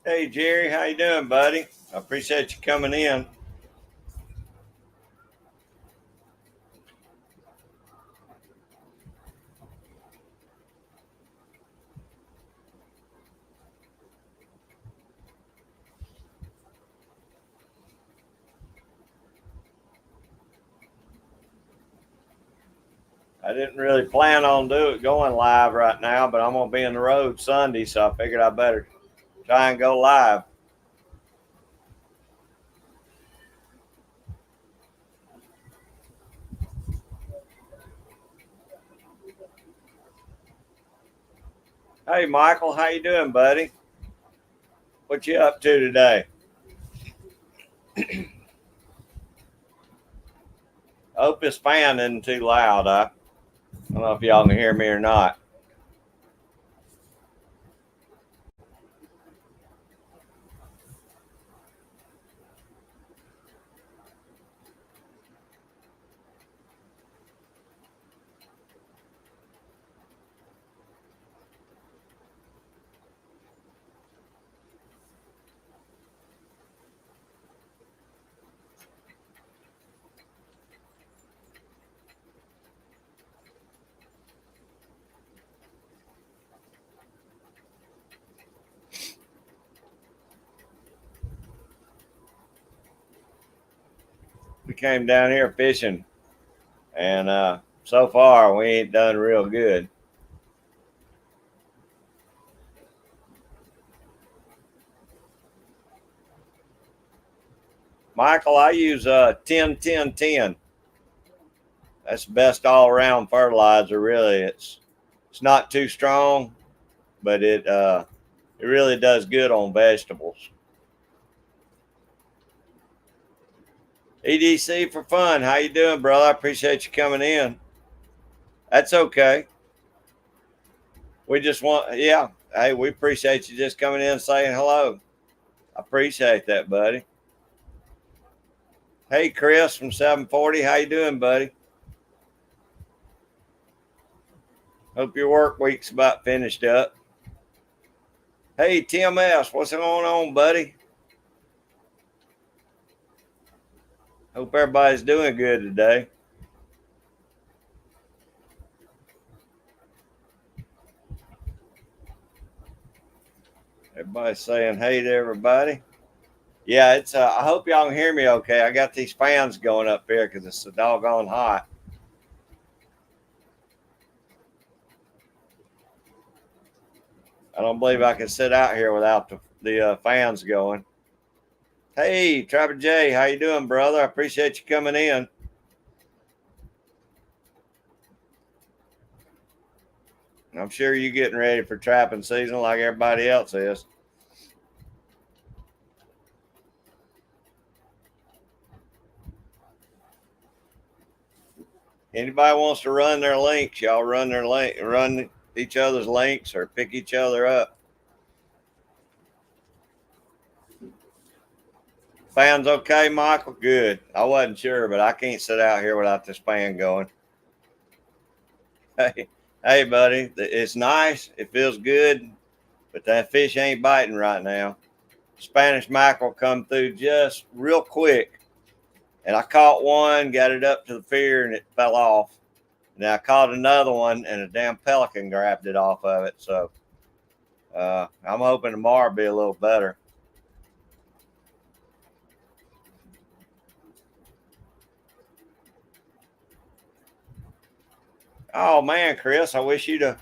Hey Jerry, how you doing, buddy? I appreciate you coming in. I didn't really plan on going live right now, but I'm gonna be on the road Sunday, so I figured I better try and go live. Hey Michael, how you doing, buddy? What you up to today? I hope this fan isn't too loud. I don't know if y'all can hear me or not. We came down here fishing, and so far we ain't done real good. Michael, I use 10-10-10. That's the best all around fertilizer. Really, it's not too strong, but it really does good on vegetables. EDC for fun. How you doing, brother? I appreciate you coming in. That's okay. We just want, yeah. Hey, we appreciate you just coming in and saying hello. I appreciate that, buddy. Hey, Chris from 740. How you doing, buddy? Hope your work week's about finished up. Hey, Tim S. What's going on, buddy? Hope everybody's doing good today. Everybody's saying hey to everybody. Yeah, it's. I hope y'all can hear me okay. I got these fans going up here because it's so doggone hot. I don't believe I can sit out here without the fans going. Hey, Trapper J, how you doing, brother? I appreciate you coming in. I'm sure you're getting ready for trapping season like everybody else is. Anybody wants to run their links, y'all run each other's links or pick each other up. Fans okay, Michael? Good. I wasn't sure, but I can't sit out here without this fan going. Hey, hey, buddy, it's nice. It feels good, but that fish ain't biting right now. Spanish mackerel come through just real quick, and I caught one, got it up to the pier, and it fell off. And I caught another one, and a damn pelican grabbed it off of it. So I'm hoping tomorrow will be a little better. Oh man, Chris, I wish you'd have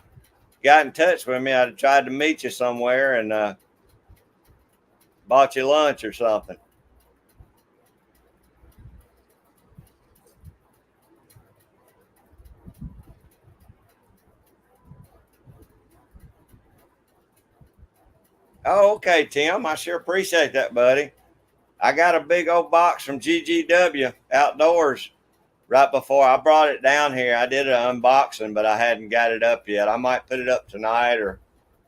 got in touch with me. I'd have tried to meet you somewhere and bought you lunch or something. Oh, okay, Tim. I sure appreciate that, buddy. I got a big old box from GGW Outdoors right before I brought it down here. I did an unboxing, but I hadn't got it up yet. I might put it up tonight or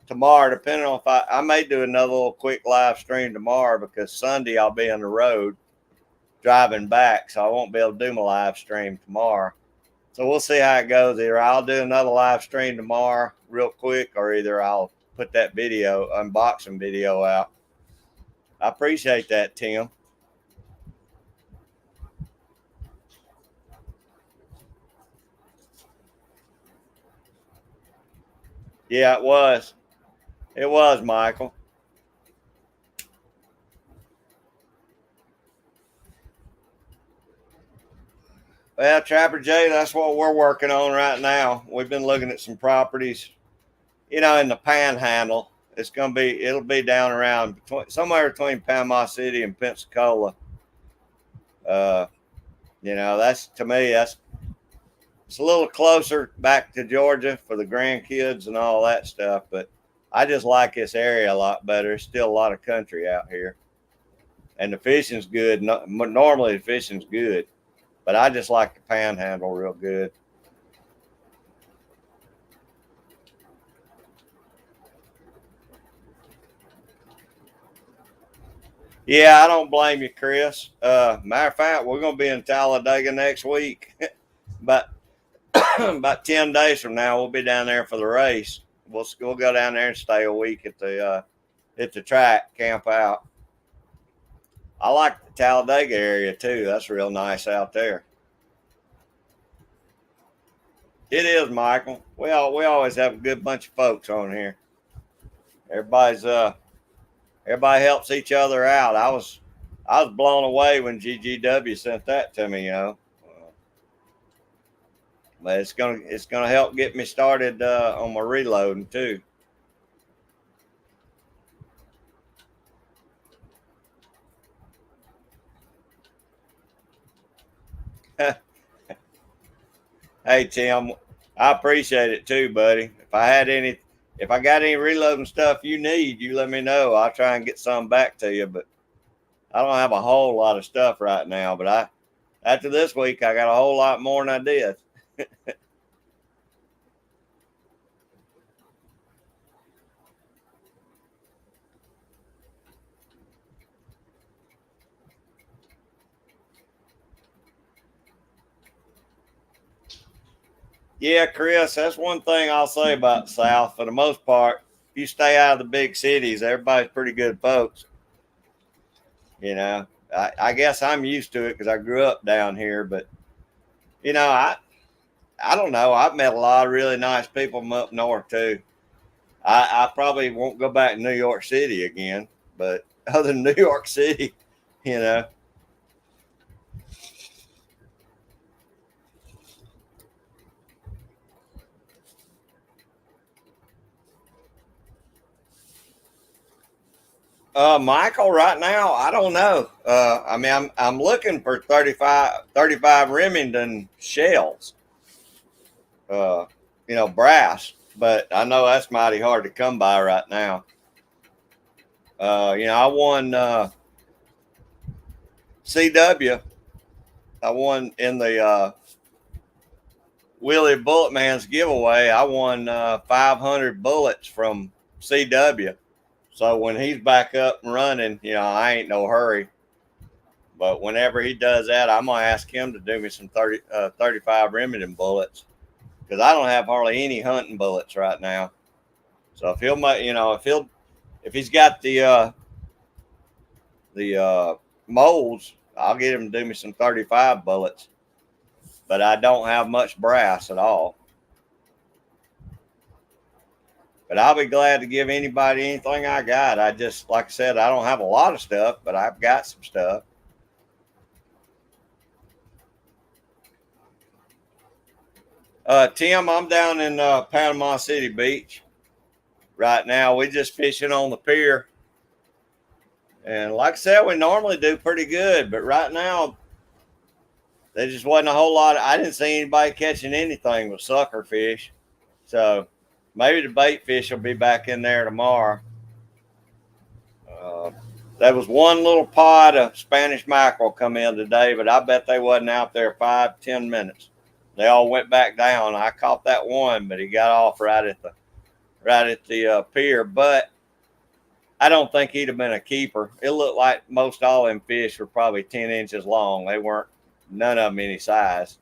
tomorrow, depending on if I may do another little quick live stream tomorrow because Sunday I'll be on the road driving back, so I won't be able to do my live stream tomorrow. So we'll see how it goes. Either I'll do another live stream tomorrow real quick, or either I'll put that video, unboxing video out. I appreciate that, Tim. Yeah, it was. It was, Michael. Well, Trapper J, that's what we're working on right now. We've been looking at some properties, in the Panhandle. It'll be down around somewhere between Panama City and Pensacola. Uh, that's to me, it's a little closer back to Georgia for the grandkids and all that stuff. But I just like this area a lot better. There's still a lot of country out here, and the fishing's good. Normally, the fishing's good, but I just like the Panhandle real good. Yeah, I don't blame you, Chris. Matter of fact, we're going to be in Talladega next week. but about 10 days from now, we'll be down there for the race. We'll go down there and stay a week at the track, camp out. I like the Talladega area too. That's real nice out there. It is, Michael. We always have a good bunch of folks on here. Everybody's everybody helps each other out. I was blown away when GGW sent that to me. But it's gonna help get me started on my reloading too. Hey Tim, I appreciate it too, buddy. If I got any reloading stuff you need, you let me know. I'll try and get some back to you. But I don't have a whole lot of stuff right now. But after this week, I got a whole lot more than I did. Yeah, Chris, that's one thing I'll say about the South. For the most part, if you stay out of the big cities, everybody's pretty good folks. You know, I guess I'm used to it because I grew up down here. But you know, I don't know. I've met a lot of really nice people from up north too. I probably won't go back to New York City again, but other than New York City, you know. Michael, right now, I don't know. I mean, I'm looking for 35 Remington shells, uh, brass, but I know that's mighty hard to come by right now. I won CW. I won in the Willie Bullet Man's giveaway. I won 500 bullets from CW. So when he's back up and running, I ain't no hurry. But whenever he does that, I'm gonna ask him to do me some 35 Remington bullets because I don't have hardly any hunting bullets right now. So if he'll, if he's got the molds, I'll get him to do me some 35 bullets. But I don't have much brass at all. But I'll be glad to give anybody anything I got. I just, like I said, I don't have a lot of stuff, but I've got some stuff. Tim, I'm down in Panama City Beach right now. We just fishing on the pier. And like I said, we normally do pretty good, but right now there just wasn't a whole lot. I didn't see anybody catching anything with sucker fish. So maybe the bait fish will be back in there tomorrow. Uh, there was one little pod of Spanish mackerel come in today, but I bet they wasn't out there 5-10 minutes. They all went back down. I caught that one, but he got off right at the pier. But I don't think he'd have been a keeper. It looked like most all them fish were probably 10 inches long. They weren't none of them any size.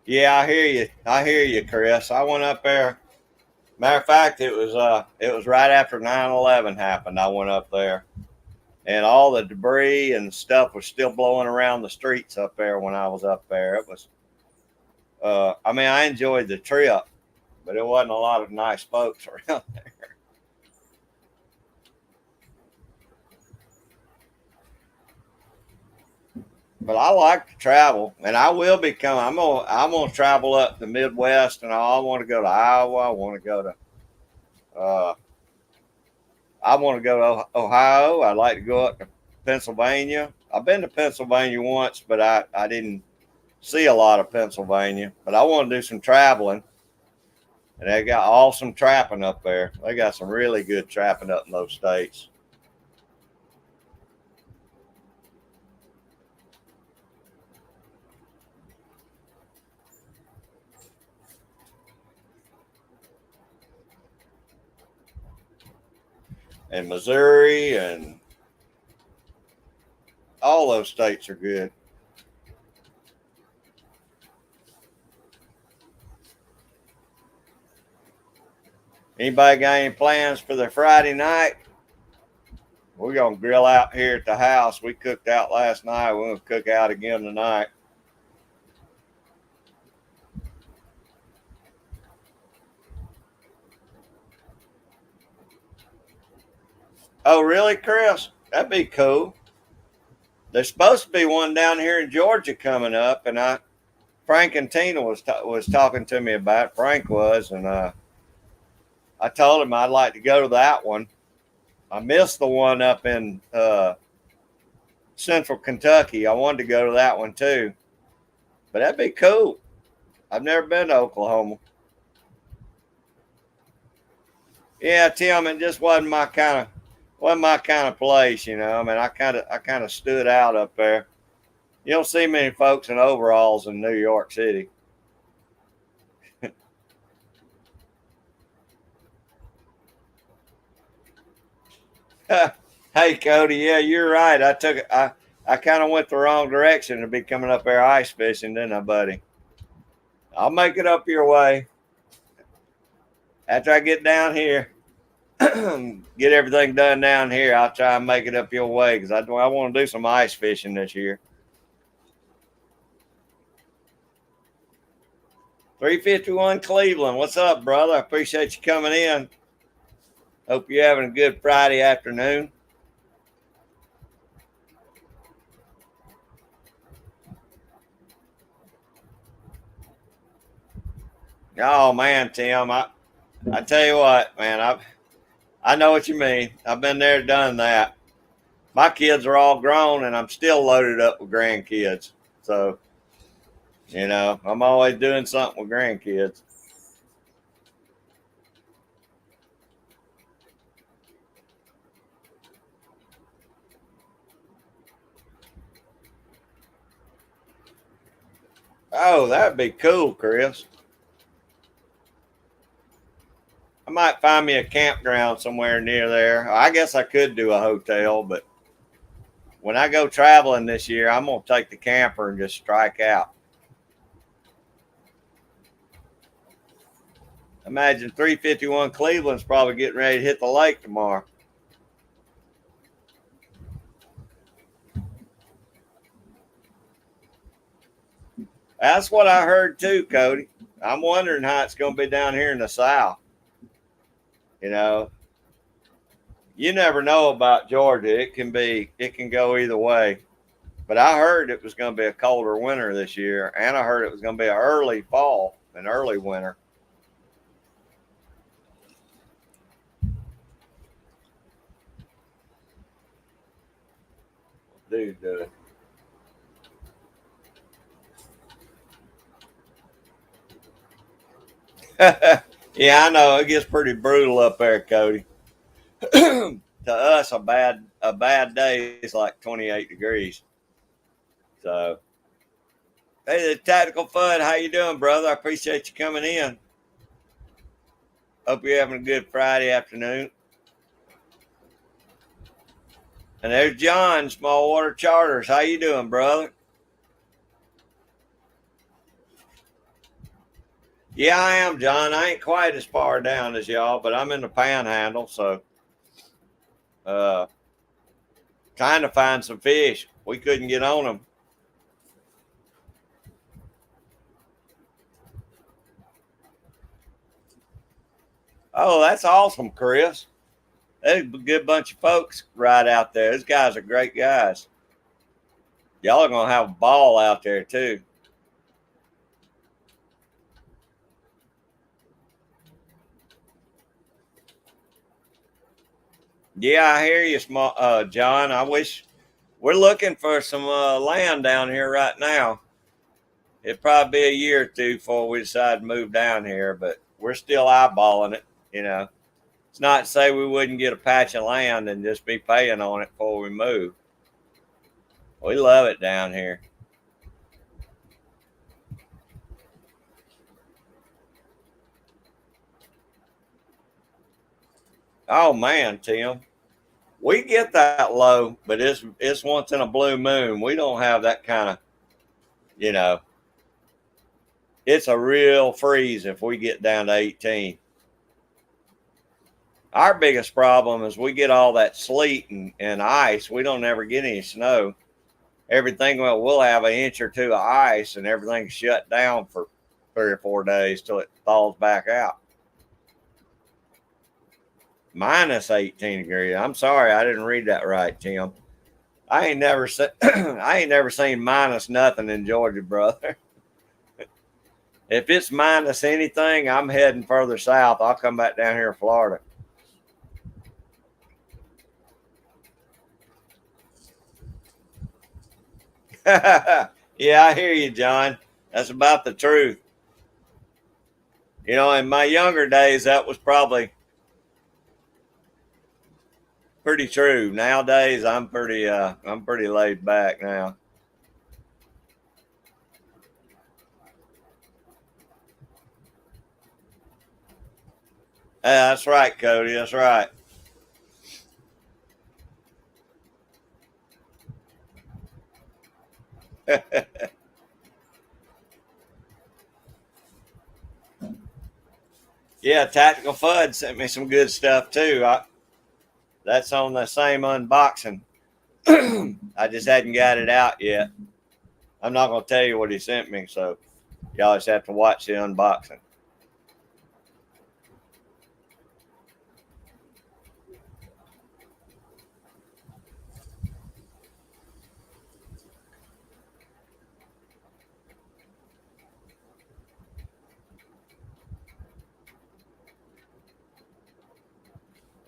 Yeah, I hear you. I hear you, Chris. I went up there. Matter of fact, it was right after 9/11 happened. I went up there, and all the debris and stuff was still blowing around the streets up there when I was up there. It was. I mean, I enjoyed the trip, but it wasn't a lot of nice folks around. But I like to travel, and I will be coming. I'm gonna travel up the Midwest, and I want to go to Iowa. I want to go to uh, I want to go to Ohio. I'd like to go up to Pennsylvania. I've been to Pennsylvania once, but I didn't see a lot of Pennsylvania. But I want to do some traveling, and they got awesome trapping up there. They got some really good trapping up in those states. And Missouri and all those states are good. Anybody got any plans for the Friday night? We're gonna grill out here at the house. We cooked out last night. We're gonna cook out again tonight. Oh, really, Chris? That'd be cool. There's supposed to be one down here in Georgia coming up, and Frank and Tina was talking to me about it. Frank was, and I told him I'd like to go to that one. I missed the one up in Central Kentucky. I wanted to go to that one too, but that'd be cool. I've never been to Oklahoma. Yeah, Tim, it just wasn't my kind of place, you know. I mean, I kind of stood out up there. You don't see many folks in overalls in New York City. Hey, Cody, yeah, you're right. I kind of went the wrong direction to be coming up there ice fishing, didn't I, buddy? I'll make it up your way after I get down here. Get everything done down here. I'll try and make it up your way because I want to do some ice fishing this year. 351 Cleveland. What's up, brother? I appreciate you coming in. Hope you're having a good Friday afternoon. Oh man, Tim, I tell you what, man, I know what you mean. I've been there, done that. My kids are all grown, and I'm still loaded up with grandkids. So I'm always doing something with grandkids. Oh, that'd be cool, Chris. I might find me a campground somewhere near there. I guess I could do a hotel, but when I go traveling this year, I'm gonna take the camper and just strike out. Imagine 351 Cleveland's probably getting ready to hit the lake tomorrow. That's what I heard too, Cody. I'm wondering how it's going to be down here in the South. You know, you never know about Georgia. It can go either way. But I heard it was going to be a colder winter this year, and I heard it was going to be an early fall, an early winter. Dude, yeah, I know it gets pretty brutal up there, Cody. To us, a bad day is like 28 degrees. So, hey, the Tactical Fun, how you doing, brother? I appreciate you coming in. Hope you're having a good Friday afternoon. And there's John, Small Water Charters. How you doing, brother? Yeah, I am, John. I ain't quite as far down as y'all, but I'm in the Panhandle, so uh, trying to find some fish. We couldn't get on them. Oh, that's awesome, Chris. There's a good bunch of folks right out there. Those guys are great guys. Y'all are gonna have a ball out there too. Yeah, I hear you, John. I wish we're looking for some land down here right now. It'd probably be a year or two before we decide to move down here, but we're still eyeballing it. You know, it's not to say we wouldn't get a patch of land and just be paying on it before we move. We love it down here. Oh man, Tim, we get that low, but it's once in a blue moon. We don't have that kind of, you know, it's a real freeze if we get down to 18. Our biggest problem is we get all that sleet and ice. We don't ever get any snow. Everything, well, we'll have an inch or two of ice and everything's shut down for 3 or 4 days till it thaws back out. Minus 18 degrees. I'm sorry, I didn't read that right, Tim. I ain't never I ain't never seen minus nothing in Georgia, brother. If it's minus anything, I'm heading further south. I'll come back down here to Florida. Yeah, I hear you, John. That's about the truth. You know, in my younger days, that was probably pretty true. Nowadays, I'm pretty laid back now. Yeah, that's right, Cody. That's right. Yeah, Tactical Fud sent me some good stuff too. That's on the same unboxing. I just hadn't got it out yet. I'm not going to tell you what he sent me, so y'all just have to watch the unboxing.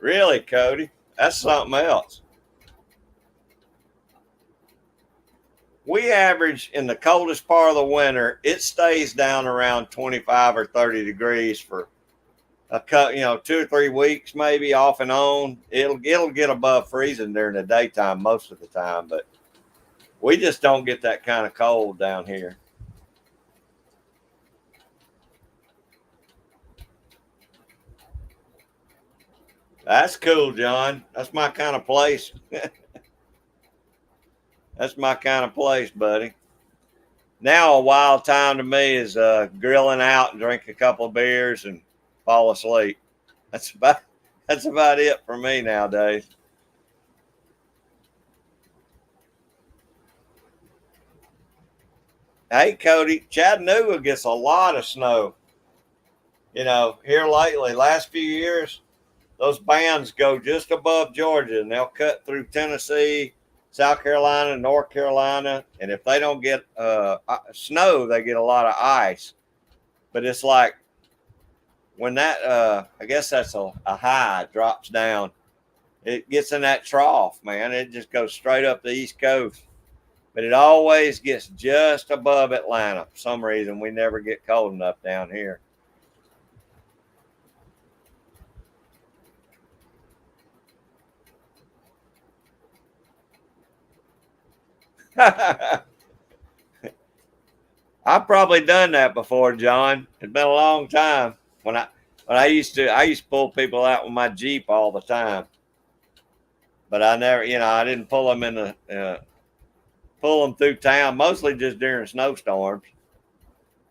Really, Cody? That's something else. We average in the coldest part of the winter, it stays down around 25 or 30 degrees for you know, 2 or 3 weeks, maybe off and on. It'll get above freezing during the daytime most of the time, but we just don't get that kind of cold down here. That's cool, John. That's my kind of place. That's my kind of place, buddy. Now a wild time to me is grilling out and drink a couple of beers and fall asleep. That's about that's about it for me nowadays. Hey, Cody, Chattanooga gets a lot of snow. You know, here lately, last few years, those bands go just above Georgia and they'll cut through Tennessee, South Carolina, North Carolina, and if they don't get snow, they get a lot of ice. But it's like when that I guess that's a high drops down, it gets in that trough, man. It just goes straight up the East Coast. But it always gets just above Atlanta. For some reason, we never get cold enough down here. I've probably done that before, John. It's been a long time. When I used to pull people out with my Jeep all the time, but I never, you know, I didn't pull them in the pull them through town, mostly just during snowstorms.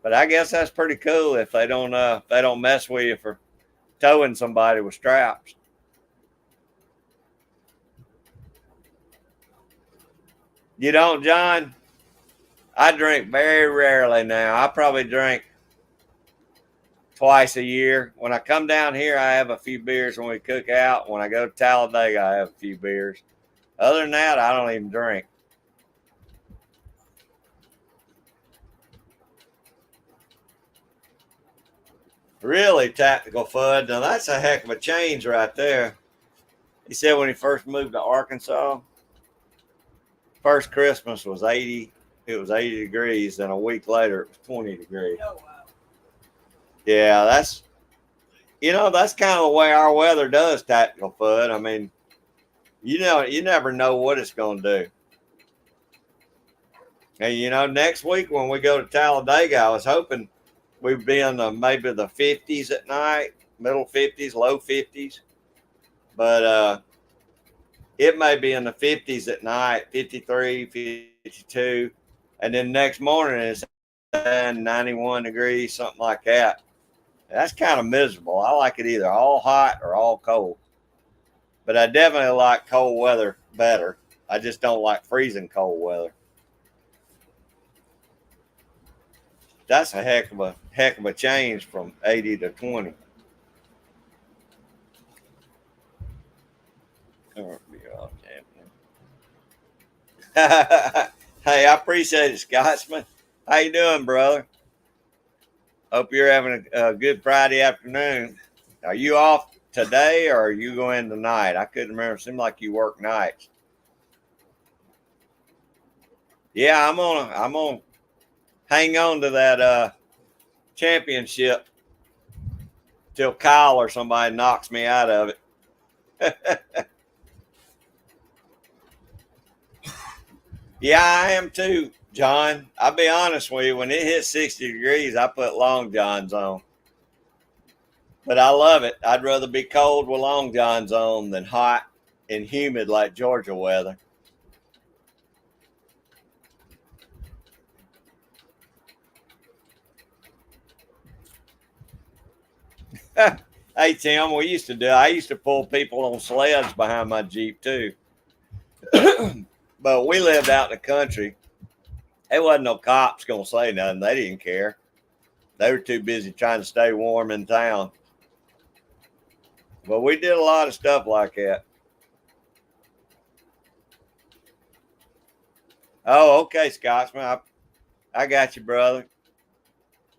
But I guess that's pretty cool if they don't mess with you for towing somebody with straps. You don't, John? I drink very rarely now. I probably drink twice a year. When I come down here, I have a few beers when we cook out. When I go to Talladega, I have a few beers. Other than that, I don't even drink. Really, Tactical Fud. Now that's a heck of a change right there. He said when he first moved to Arkansas, first Christmas was 80. It was 80 degrees, and a week later it was 20 degrees. Oh, wow. Yeah, that's kind of the way our weather does, Tactical Fud. I mean, you never know what it's going to do. And next week when we go to Talladega, I was hoping we'd be in maybe the 50s at night, middle 50s, low 50s. But it may be in the 50s at night, 53, 52. And then next morning it's 91 degrees, something like that. That's kind of miserable. I like it either all hot or all cold. But I definitely like cold weather better. I just don't like freezing cold weather. That's a heck of a change from 80 to 20. Hey, I appreciate it, Scotsman. How you doing, brother? Hope you're having a good Friday afternoon. Are you off today or are you going tonight? I couldn't remember. It seemed like you work nights. Yeah, I'm on hang on to that championship till Kyle or somebody knocks me out of it. Yeah, I am too, John. I'll be honest with you. When it hits 60 degrees, I put long johns on. But I love it. I'd rather be cold with long johns on than hot and humid like Georgia weather. Hey, Tim, I used to pull people on sleds behind my Jeep too. But we lived out in the country. There wasn't no cops going to say nothing. They didn't care. They were too busy trying to stay warm in town. But we did a lot of stuff like that. Oh, okay, Scotsman. I got you, brother.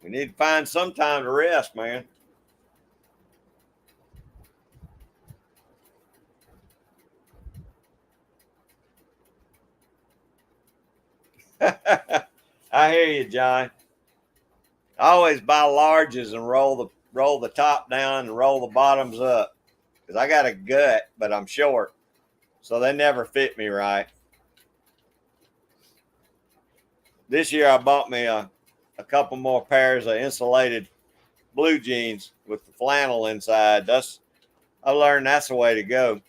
We need to find some time to rest, man. I hear you, John. I always buy larges and roll the top down and roll the bottoms up because I got a gut, but I'm short, so they never fit me right. This year I bought me a couple more pairs of insulated blue jeans with the flannel inside. I learned that's the way to go.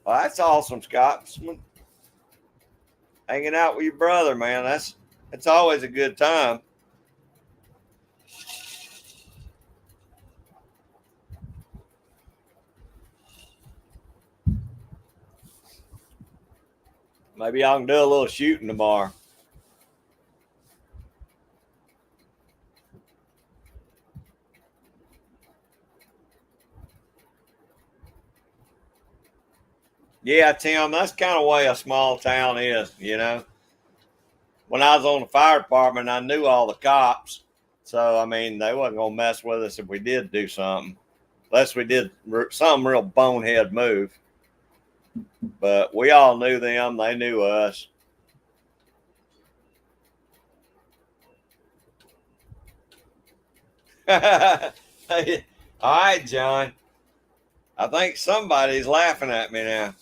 Well, that's awesome, Scotsman. Hanging out with your brother, man. That's always a good time. Maybe I can do a little shooting tomorrow. Yeah, Tim, that's kind of the way a small town is. When I was on the fire department, I knew all the cops. So, I mean, they wasn't going to mess with us if we did do something, unless we did some real bonehead move. But we all knew them, they knew us. All right, John. I think somebody's laughing at me now.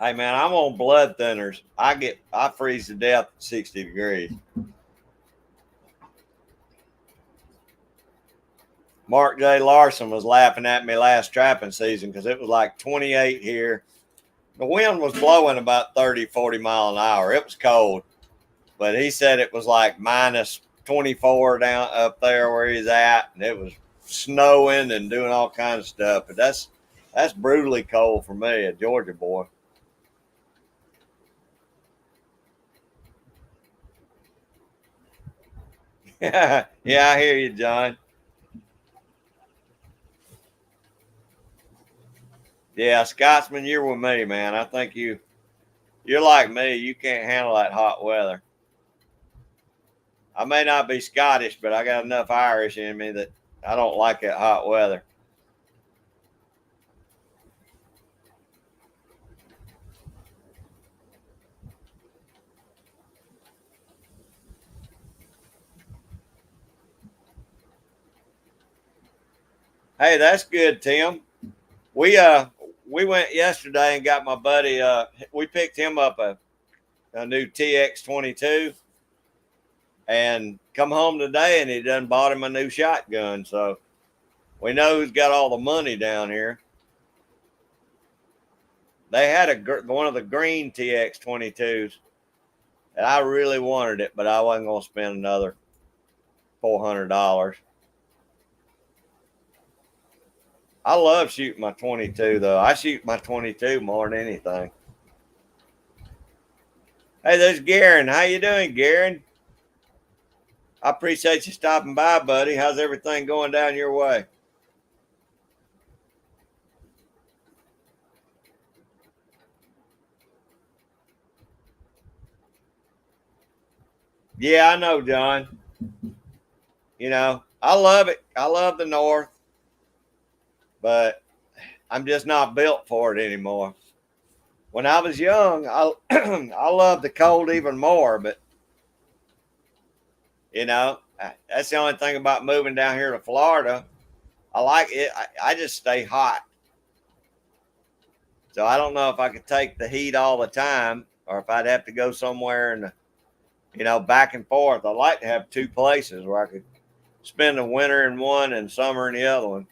Hey man, I'm on blood thinners. I freeze to death at 60 degrees. Mark J. Larson was laughing at me last trapping season because it was like 28 here. The wind was blowing about 30, 40 mile an hour. It was cold, but he said it was like minus 24 down up there where he's at, and it was snowing and doing all kinds of stuff. But that's brutally cold for me, a Georgia boy. Yeah, I hear you, John. Yeah, Scotsman, you're with me, man. I think you're like me. You can't handle that hot weather. I may not be Scottish, but I got enough Irish in me that I don't like that hot weather. Hey, that's good, Tim. We uh we went yesterday and got my buddy. We picked him up a new TX22 and come home today, and he done bought him a new shotgun. So we know who's got all the money down here. They had one of the green TX22s, and I really wanted it, but I wasn't going to spend another $400. I love shooting my 22 though. I shoot my 22 more than anything. Hey, there's Garen. How you doing, Garen? I appreciate you stopping by, buddy. How's everything going down your way? Yeah, I know, John. I love it. I love the North, but I'm just not built for it anymore. When I was young, I I loved the cold even more, but that's the only thing about moving down here to Florida. I like it. I just stay hot. So I don't know if I could take the heat all the time or if I'd have to go somewhere and, back and forth. I like to have two places where I could spend the winter in one and summer in the other one.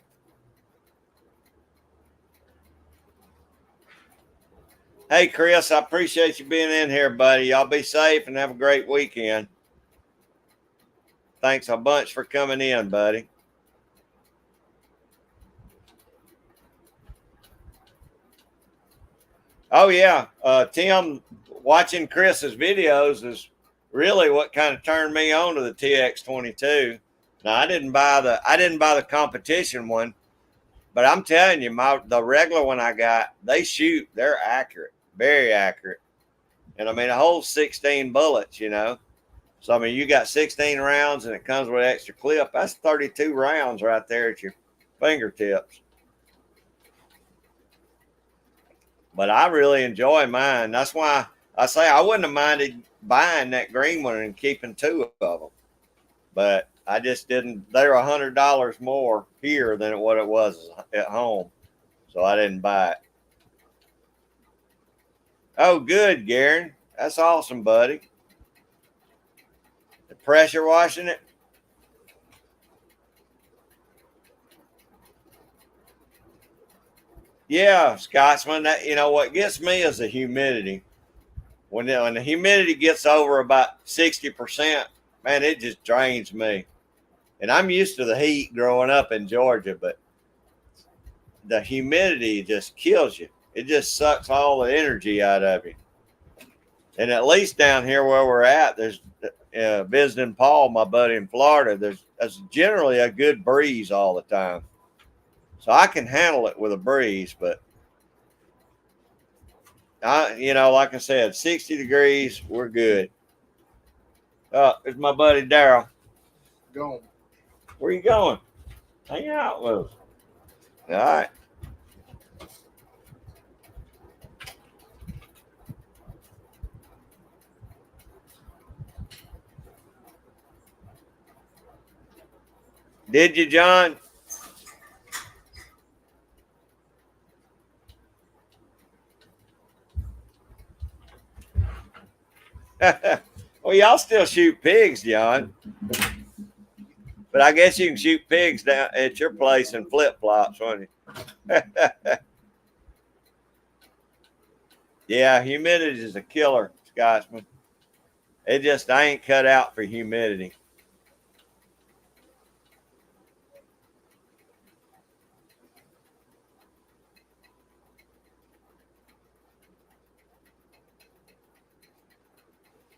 Hey, Chris, I appreciate you being in here, buddy. Y'all be safe and have a great weekend. Thanks a bunch for coming in, buddy. Oh, yeah. Tim, watching Chris's videos is really what kind of turned me on to the TX22. Now, I didn't buy the competition one, but I'm telling you, the regular one I got, they're accurate, very accurate. And I mean, a whole 16 bullets. So, I mean, you got 16 rounds and it comes with an extra clip. That's 32 rounds right there at your fingertips. But I really enjoy mine. That's why I say I wouldn't have minded buying that green one and keeping two of them. But I just didn't. They're $100 more here than what it was at home. So I didn't buy it. Oh, good, Garen. That's awesome, buddy. The pressure washing it. Yeah, Scotsman. What gets me is the humidity. When the humidity gets over about 60%, man, it just drains me. And I'm used to the heat growing up in Georgia, but the humidity just kills you. It just sucks all the energy out of you. And at least down here where we're at, there's visiting Paul, my buddy in Florida. There's generally a good breeze all the time, so I can handle it with a breeze. But like I said, 60 degrees, we're good. There's my buddy Daryl. Going. Where you going? Hang out with us. All right. Did you, John? Well, y'all still shoot pigs, John. But I guess you can shoot pigs down at your place in flip flops, won't you? Yeah, humidity is a killer, Scotsman. I ain't cut out for humidity.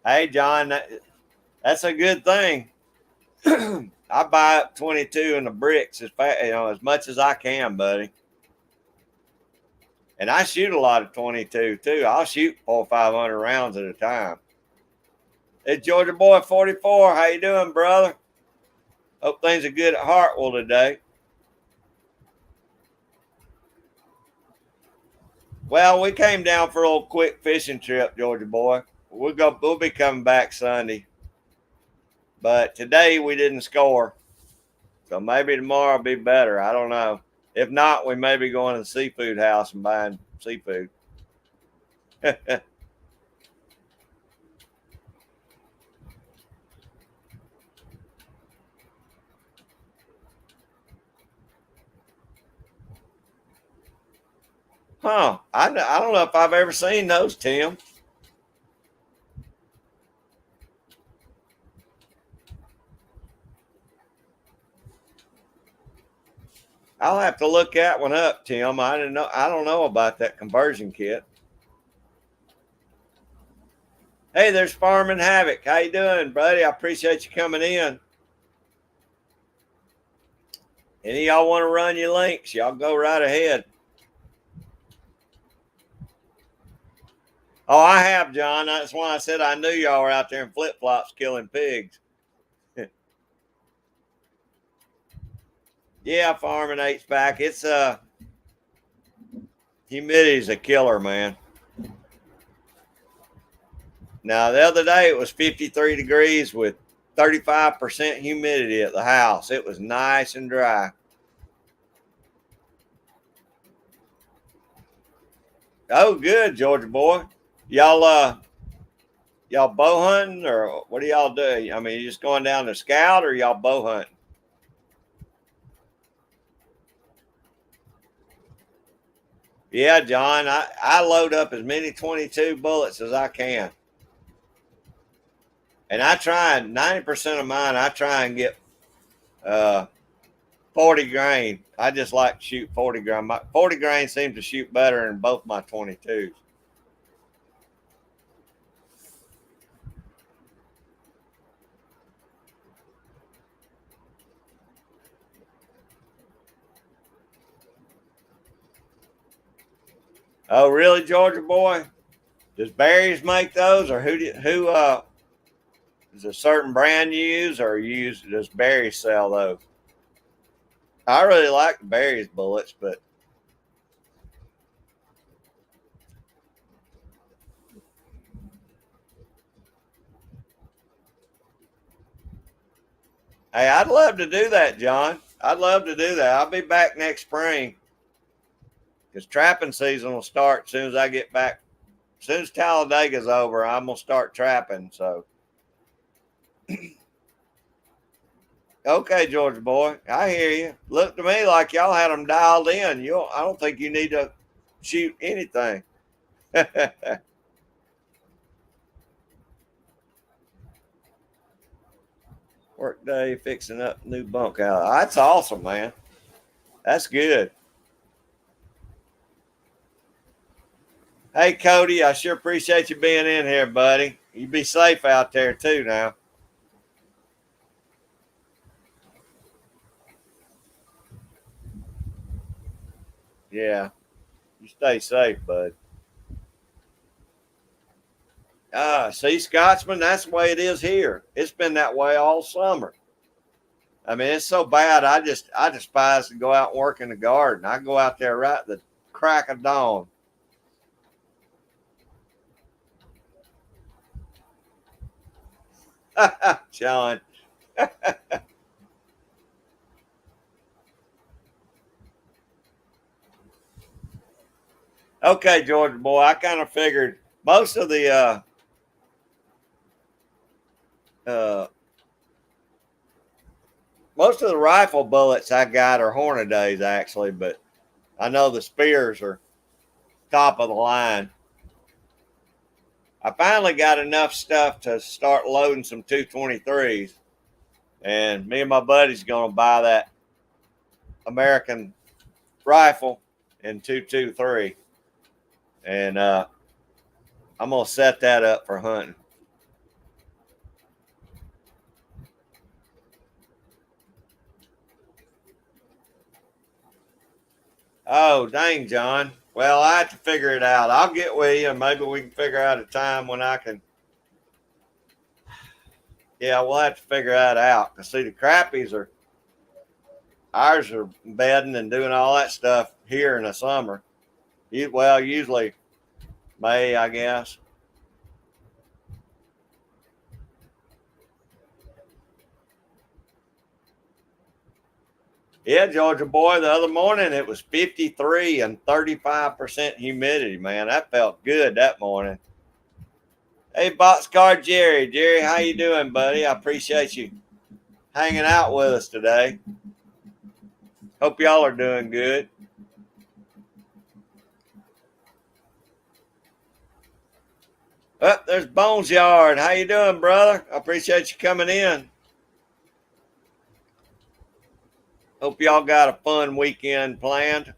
Hey, John, that's a good thing. I buy up 22 in the bricks as much as I can, buddy. And I shoot a lot of 22 too. I'll shoot 400 or 500 rounds at a time. It's Georgia Boy 44. How you doing, brother? Hope things are good at Hartwell today. Well, we came down for a little quick fishing trip, Georgia Boy. We'll be coming back Sunday. But today we didn't score. So maybe tomorrow will be better. I don't know. If not, we may be going to the seafood house and buying seafood. Huh. I don't know if I've ever seen those, Tim. I'll have to look that one up, Tim. I don't know about that conversion kit. Hey, there's Farming Havoc. How you doing, buddy? I appreciate you coming in. Any of y'all want to run your links, y'all go right ahead. Oh, I have, John. That's why I said I knew y'all were out there in flip flops killing pigs. Yeah, farming HVAC. It's humidity's a killer, man. Now the other day it was 53 degrees with 35% humidity at the house. It was nice and dry. Oh, good, Georgia Boy. Y'all y'all bow hunting or what do y'all do? I mean, you just going down to scout or y'all bow hunting? Yeah, John, I load up as many 22 bullets as I can. And I try 90% of mine, I try and get uh, 40 grain. I just like to shoot 40 grain. 40 grain seems to shoot better than both my 22s. Oh, really, Georgia Boy? Does Barry's make those, or who is a certain brand you use, or does Barry sell those? I really like the Barry's bullets, but hey, I'd love to do that, John. I'd love to do that. I'll be back next spring because trapping season will start as soon as I get back. As soon as Talladega's over, I'm gonna start trapping. So, okay, Georgia Boy, I hear you. Look to me like y'all had them dialed in. I don't think you need to shoot anything. Workday fixing up new bunk out. That's awesome, man. That's good. Hey, Cody, I sure appreciate you being in here, buddy. You be safe out there too now. Yeah, you stay safe, bud. See, Scotsman, that's the way it is here. It's been that way all summer. I mean, it's so bad. I despise to go out and work in the garden. I go out there right at the crack of dawn. John. Okay, Georgia Boy. I kind of figured most of the uh, most of the rifle bullets I got are Hornadays actually, but I know the spears are top of the line. I finally got enough stuff to start loading some 223s, and me and my buddy's gonna buy that American rifle in 223, and I'm gonna set that up for hunting. Oh, dang, John. Well, I have to figure it out. I'll get with you, and maybe we can figure out a time when I can. Yeah, we'll have to figure that out. Cause see, the crappies are ours are bedding and doing all that stuff here in the summer. Well, usually May, I guess. Yeah, Georgia boy, the other morning it was 53 and 35% humidity, man. That felt good that morning. Hey, Boxcar Jerry. Jerry, how you doing, buddy? I appreciate you hanging out with us today. Hope y'all are doing good. Oh, there's Bones Yard. How you doing, brother? I appreciate you coming in. Hope y'all got a fun weekend planned.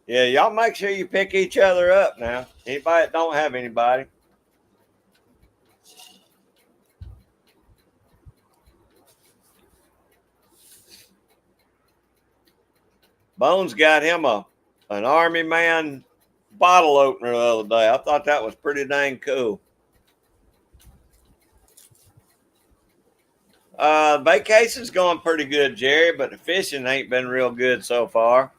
Yeah, y'all make sure you pick each other up now. Anybody that don't have anybody. Bones got him an Army Man bottle opener the other day. I thought that was pretty dang cool. Vacation's going pretty good, Jerry, but the fishing ain't been real good so far.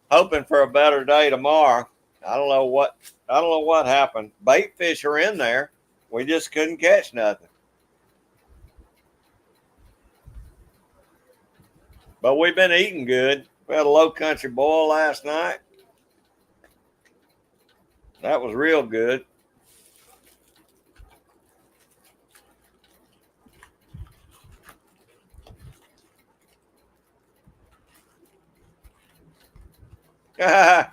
Hoping for a better day tomorrow. I don't know what happened. Bait fish are in there. We just couldn't catch nothing. But we've been eating good. We had a low country boil last night. That was real good. I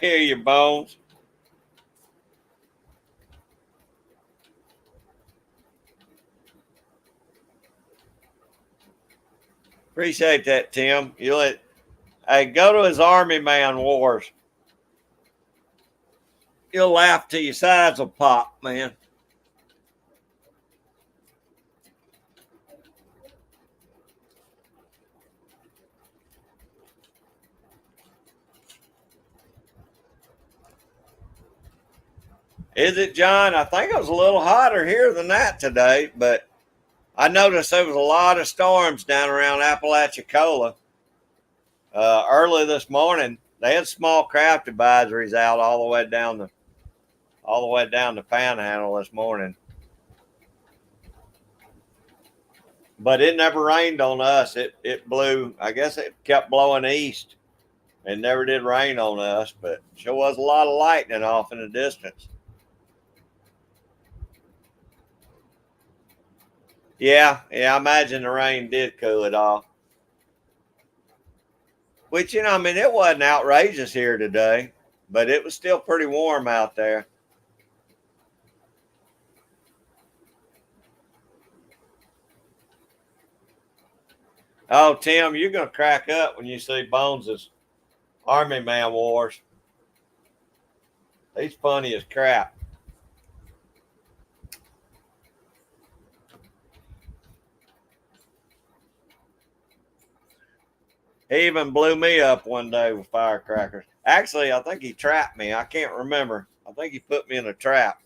hear you, Bones. Appreciate that, Tim. Hey, go to his Army Man Wars. You'll laugh till your sides will pop, man. Is it, John? I think it was a little hotter here than that today, but I noticed there was a lot of storms down around Apalachicola. Early this morning, they had small craft advisories out all the way down the Panhandle this morning. But it never rained on us. It blew. I guess it kept blowing east. It never did rain on us, but sure was a lot of lightning off in the distance. Yeah, I imagine the rain did cool it off. Which, I mean, it wasn't outrageous here today, but it was still pretty warm out there. Oh, Tim, you're going to crack up when you see Bones's Army Man Wars. He's funny as crap. He even blew me up one day with firecrackers. Actually, I think he trapped me. I can't remember. I think he put me in a trap.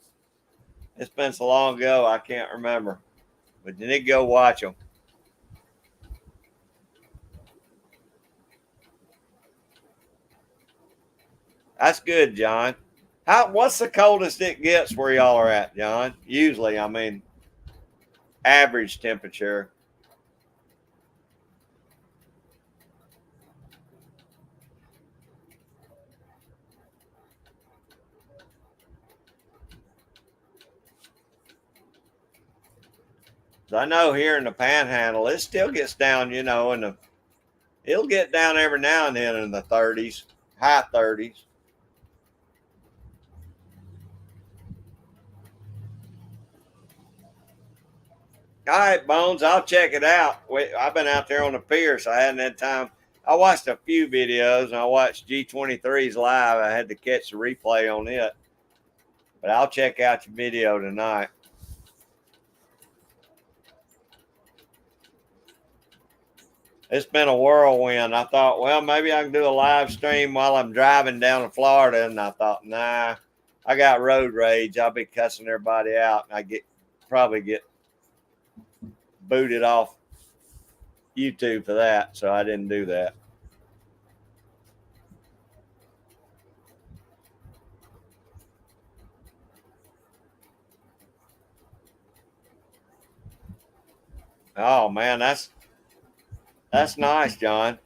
It's been so long ago, I can't remember. But you need to go watch them. That's good, John. What's the coldest it gets where y'all are at, John? Usually, I mean, average temperature. I know here in the Panhandle, it still gets down, you know, it'll get down every now and then in the 30s, high 30s. All right, Bones, I'll check it out. I've been out there on the pier, so I hadn't had time. I watched a few videos, and I watched G23's live. I had to catch the replay on it, but I'll check out your video tonight. It's been a whirlwind. I thought, well, maybe I can do a live stream while I'm driving down to Florida, and I thought, nah, I got road rage. I'll be cussing everybody out, and probably get booted off YouTube for that, so I didn't do that. Oh man, that's nice, John.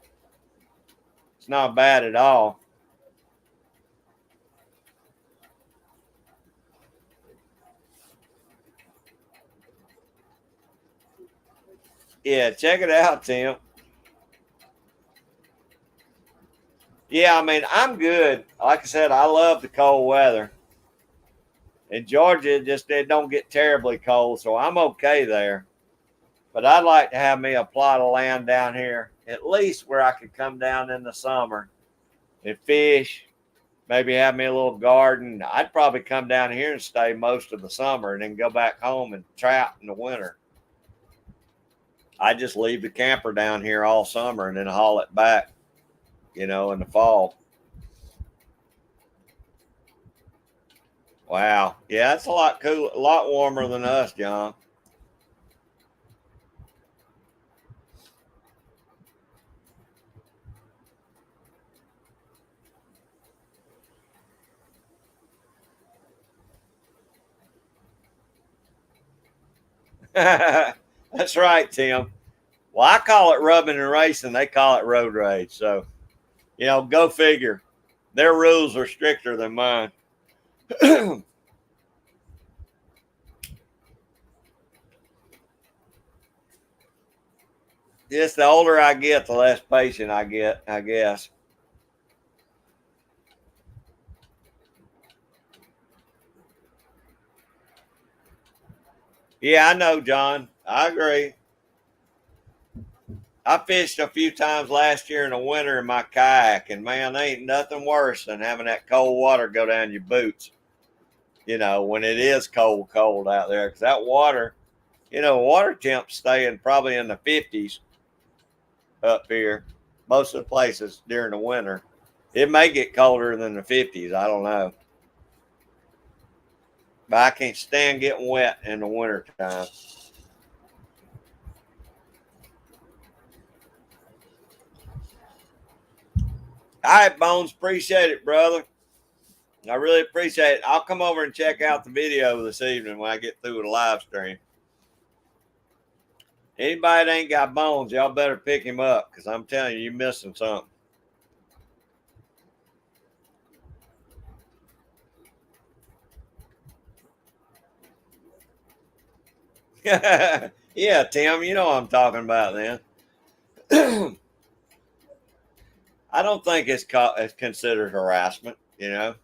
It's not bad at all. Yeah, check it out, Tim. Yeah, I mean, I'm good. Like I said, I love the cold weather. In Georgia, it don't get terribly cold, so I'm okay there. But I'd like to have me a plot of land down here, at least where I could come down in the summer and fish, maybe have me a little garden. I'd probably come down here and stay most of the summer and then go back home and trap in the winter. I just leave the camper down here all summer and then haul it back, you know, in the fall. Wow. Yeah, it's a lot cool, a lot warmer than us, John. That's right, Tim. Well, I call it rubbing and racing. They call it road rage. So, you know, go figure. Their rules are stricter than mine. Just the older I get, the less patient I get, I guess. Yeah, I know, John. I agree. I fished a few times last year in the winter in my kayak, and man, ain't nothing worse than having that cold water go down your boots, you know, when it is cold, cold out there. Because that water, you know, water temps staying probably in the 50s up here, most of the places during the winter. It may get colder than the 50s. I don't know. But I can't stand getting wet in the winter time. All right, Bones. Appreciate it, brother. I really appreciate it. I'll come over and check out the video this evening when I get through with the live stream. Anybody that ain't got Bones, y'all better pick him up because I'm telling you, you're missing something. Yeah, Tim, you know what I'm talking about then. I don't think it's considered harassment, you know.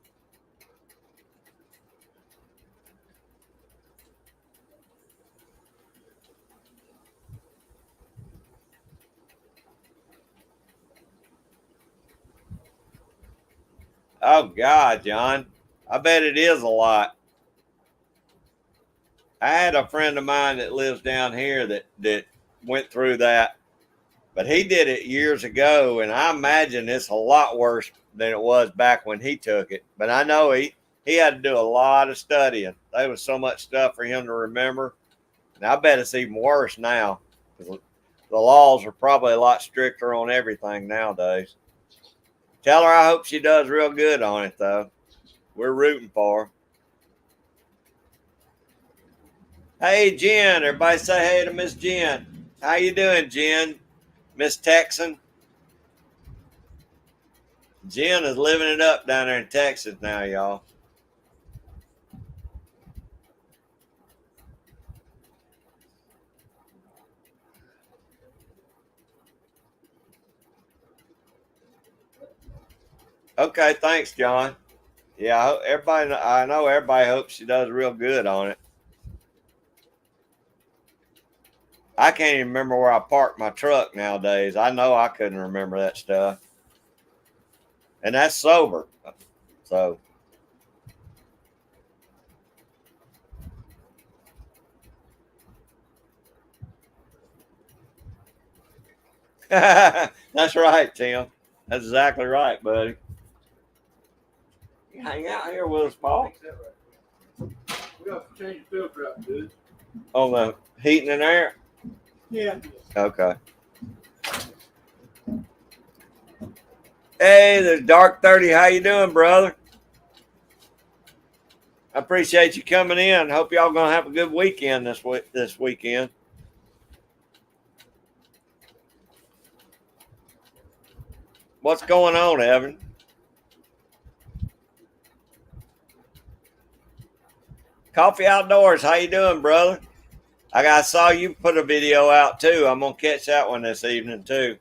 Oh God, John, I bet it is a lot. I had a friend of mine that lives down here that went through that, but he did it years ago, and I imagine it's a lot worse than it was back when he took it. But I know he had to do a lot of studying. There was so much stuff for him to remember, and I bet it's even worse now because the laws are probably a lot stricter on everything nowadays. Tell her I hope she does real good on it, though. We're rooting for her. Hey, Jen. Everybody say hey to Miss Jen. How you doing, Jen? Miss Texan? Jen is living it up down there in Texas now, y'all. Okay, thanks, John. Yeah, everybody. I know everybody hopes she does real good on it. I can't even remember where I parked my truck nowadays. I know I couldn't remember that stuff, and that's sober. So that's right, Tim. That's exactly right, buddy. You hang out here with us, Paul. We have to change the filter out, dude. On the heating and air. Yeah. Okay. Hey, there's Dark 30. How you doing, brother? I appreciate you coming in. Hope y'all gonna have a good weekend this weekend. What's going on, Evan? Coffee Outdoors. How you doing, brother? I saw you put a video out too. I'm gonna catch that one this evening too.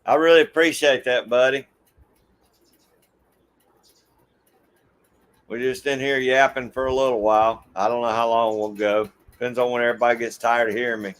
I really appreciate that, buddy. We're just in here yapping for a little while. I don't know how long we'll go. Depends on when everybody gets tired of hearing me.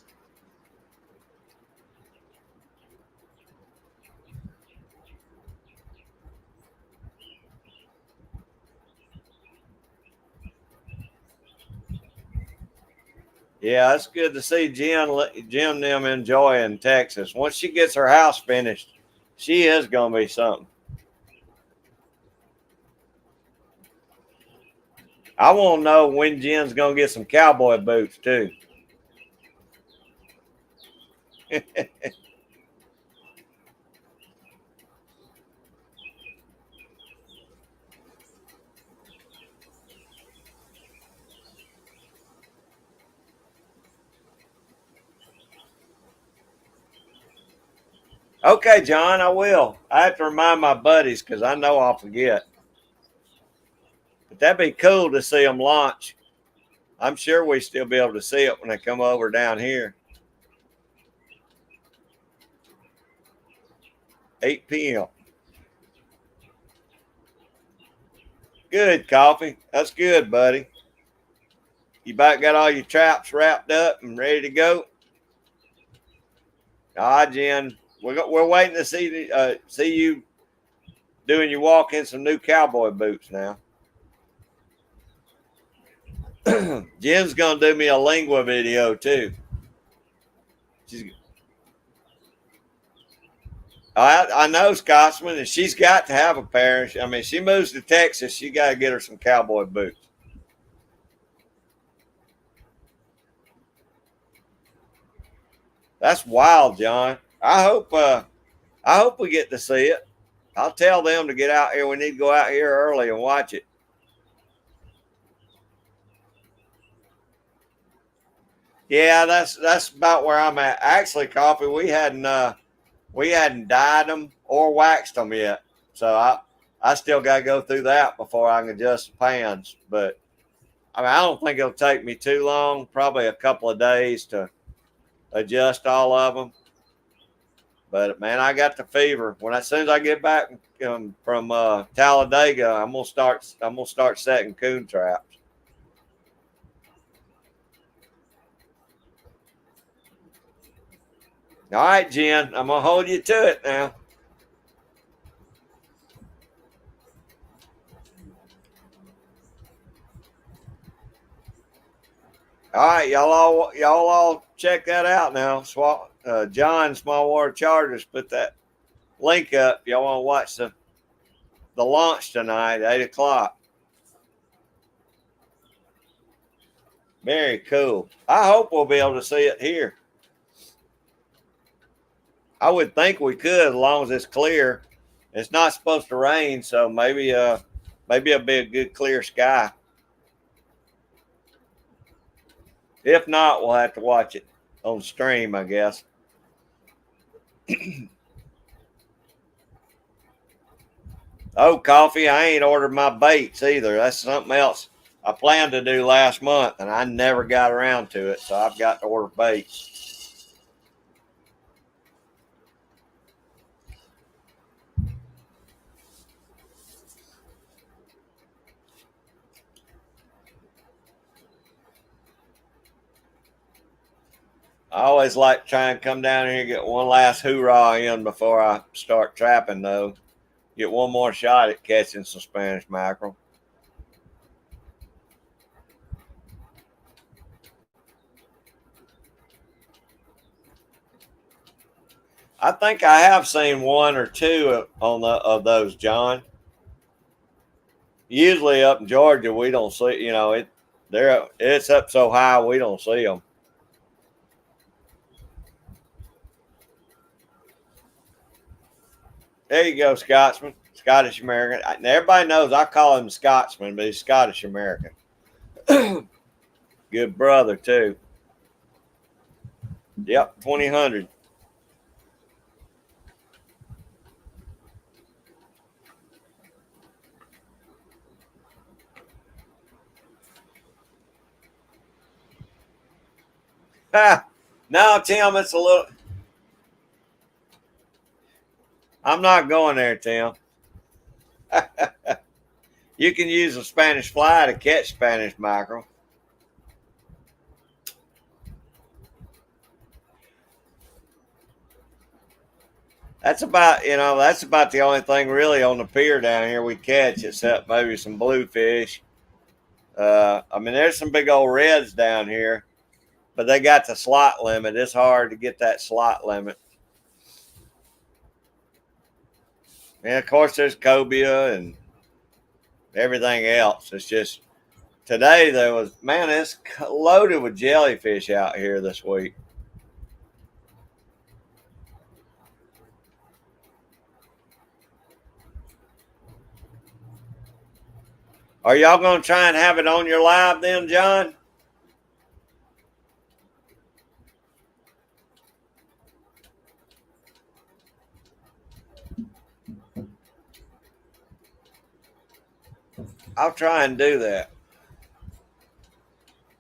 Yeah, it's good to see Jim them enjoying Texas. Once she gets her house finished, she is gonna be something. I want to know when Jen's gonna get some cowboy boots too. Okay, John, I will. I have to remind my buddies because I know I'll forget. But that'd be cool to see them launch. I'm sure we still be able to see it when they come over down here. 8 p.m. Good, Coffee. That's good, buddy. You about got all your traps wrapped up and ready to go? Ah, Jen, we're waiting to see you doing your walk in some new cowboy boots now. Jen's gonna do me a lingua video too. She's, I know Scotsman, and she's got to have a pair. I mean, she moves to Texas, she got to get her some cowboy boots. That's wild, John. I hope we get to see it. I'll tell them to get out here. We need to go out here early and watch it. Yeah, that's about where I'm at. Actually, Coffee, we hadn't dyed them or waxed them yet, so I still got to go through that before I can adjust the pans. But I mean, I don't think it'll take me too long. Probably a couple of days to adjust all of them. But man, I got the fever. As soon as I get back from Talladega, I'm gonna start setting coon traps. All right, Jen, I'm gonna hold you to it now. All right, y'all all check that out now. John Small Water Chargers put that link up. Y'all want to watch the launch tonight, 8 o'clock. Very cool. I hope we'll be able to see it here. I would think we could, as long as it's clear. It's not supposed to rain, so maybe it'll be a good clear sky. If not, we'll have to watch it on stream, I guess. Oh, Coffee, I ain't ordered my baits either. That's something else I planned to do last month, and I never got around to it, so I've got to order baits. I always like to try and come down here and get one last hoorah in before I start trapping, though. Get one more shot at catching some Spanish mackerel. I think I have seen one or two of those, John. Usually up in Georgia, we don't see. It's up so high we don't see them. There you go, Scotsman, Scottish American. Everybody knows I call him Scotsman, but he's Scottish American. Good brother too. Yep, 2000. No, Tim, it's a little. I'm not going there, Tim. You can use a Spanish fly to catch Spanish mackerel. That's about the only thing really on the pier down here we catch, except maybe some bluefish. There's some big old reds down here, but they got the slot limit. It's hard to get that slot limit. And of course, there's cobia and everything else. It's just today it's loaded with jellyfish out here this week. Are y'all going to try and have it on your live then, John? I'll try and do that.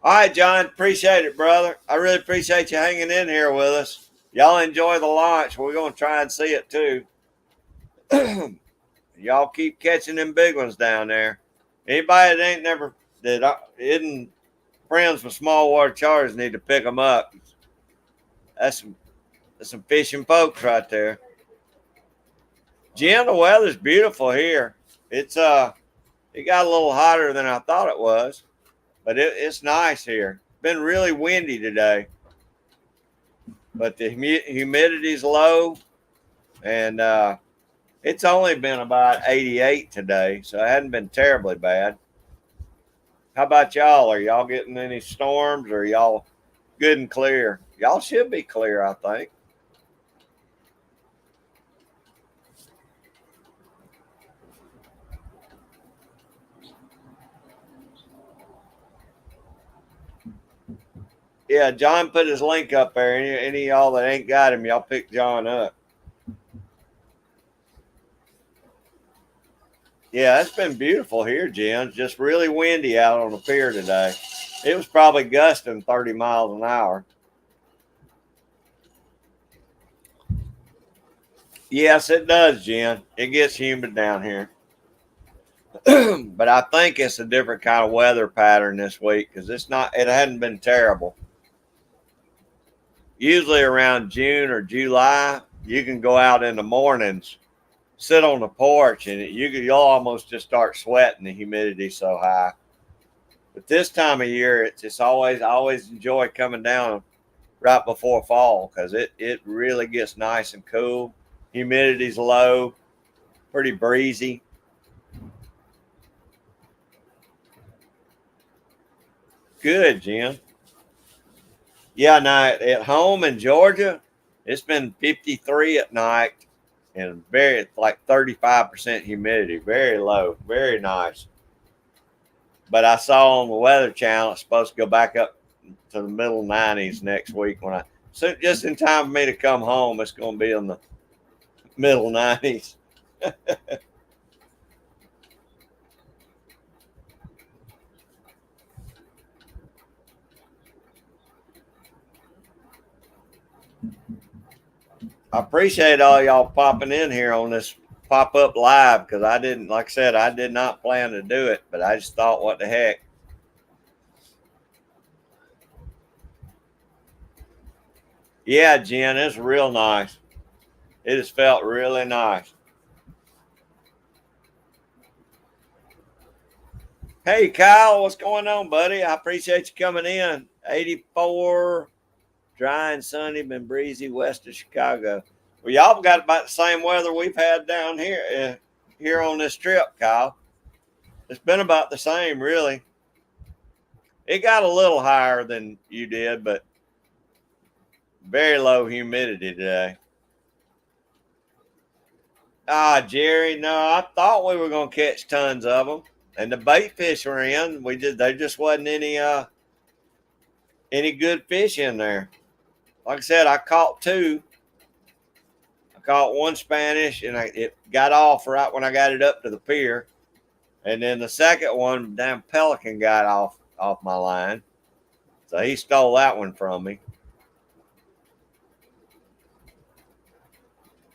All right, John. Appreciate it, brother. I really appreciate you hanging in here with us. Y'all enjoy the launch. We're going to try and see it too. Y'all keep catching them big ones down there. Anybody that isn't friends with small water charters need to pick them up. That's some fishing folks right there. Jim, the weather's beautiful here. It got a little hotter than I thought it was, but it's nice here. It's been really windy today, but the humidity's low, and it's only been about 88 today, so it hadn't been terribly bad. How about y'all? Are y'all getting any storms, or are y'all good and clear? Y'all should be clear, I think. Yeah, John put his link up there. Any of y'all that ain't got him, y'all pick John up. Yeah, it's been beautiful here, Jen. Just really windy out on the pier today. It was probably gusting 30 miles an hour. Yes, it does, Jen. It gets humid down here. But I think it's a different kind of weather pattern this week because it hadn't been terrible. Usually around June or July, you can go out in the mornings, sit on the porch, and you'll almost just start sweating. The humidity's so high. But this time of year, I always enjoy coming down right before fall because it really gets nice and cool. Humidity's low, pretty breezy. Good, Jim. Yeah, now at home in Georgia, it's been 53 at night and like 35% humidity, very low, very nice. But I saw on the Weather Channel it's supposed to go back up to the middle 90s next week so just in time for me to come home, it's going to be in the middle 90s. I appreciate all y'all popping in here on this pop up live because I did not plan to do it, but I just thought, what the heck. Yeah, Jen, it's real nice. It has felt really nice. Hey, Kyle, what's going on, buddy? I appreciate you coming in. 84, dry and sunny, been breezy west of Chicago. Well, y'all got about the same weather we've had down here on this trip, Kyle. It's been about the same, really. It got a little higher than you did, but very low humidity today. Ah, Jerry, no, I thought we were gonna catch tons of them, and the bait fish were in. There just wasn't any good fish in there. Like I said, I caught two. I caught one Spanish, and it got off right when I got it up to the pier, and then the second one, damn pelican got off my line, so he stole that one from me.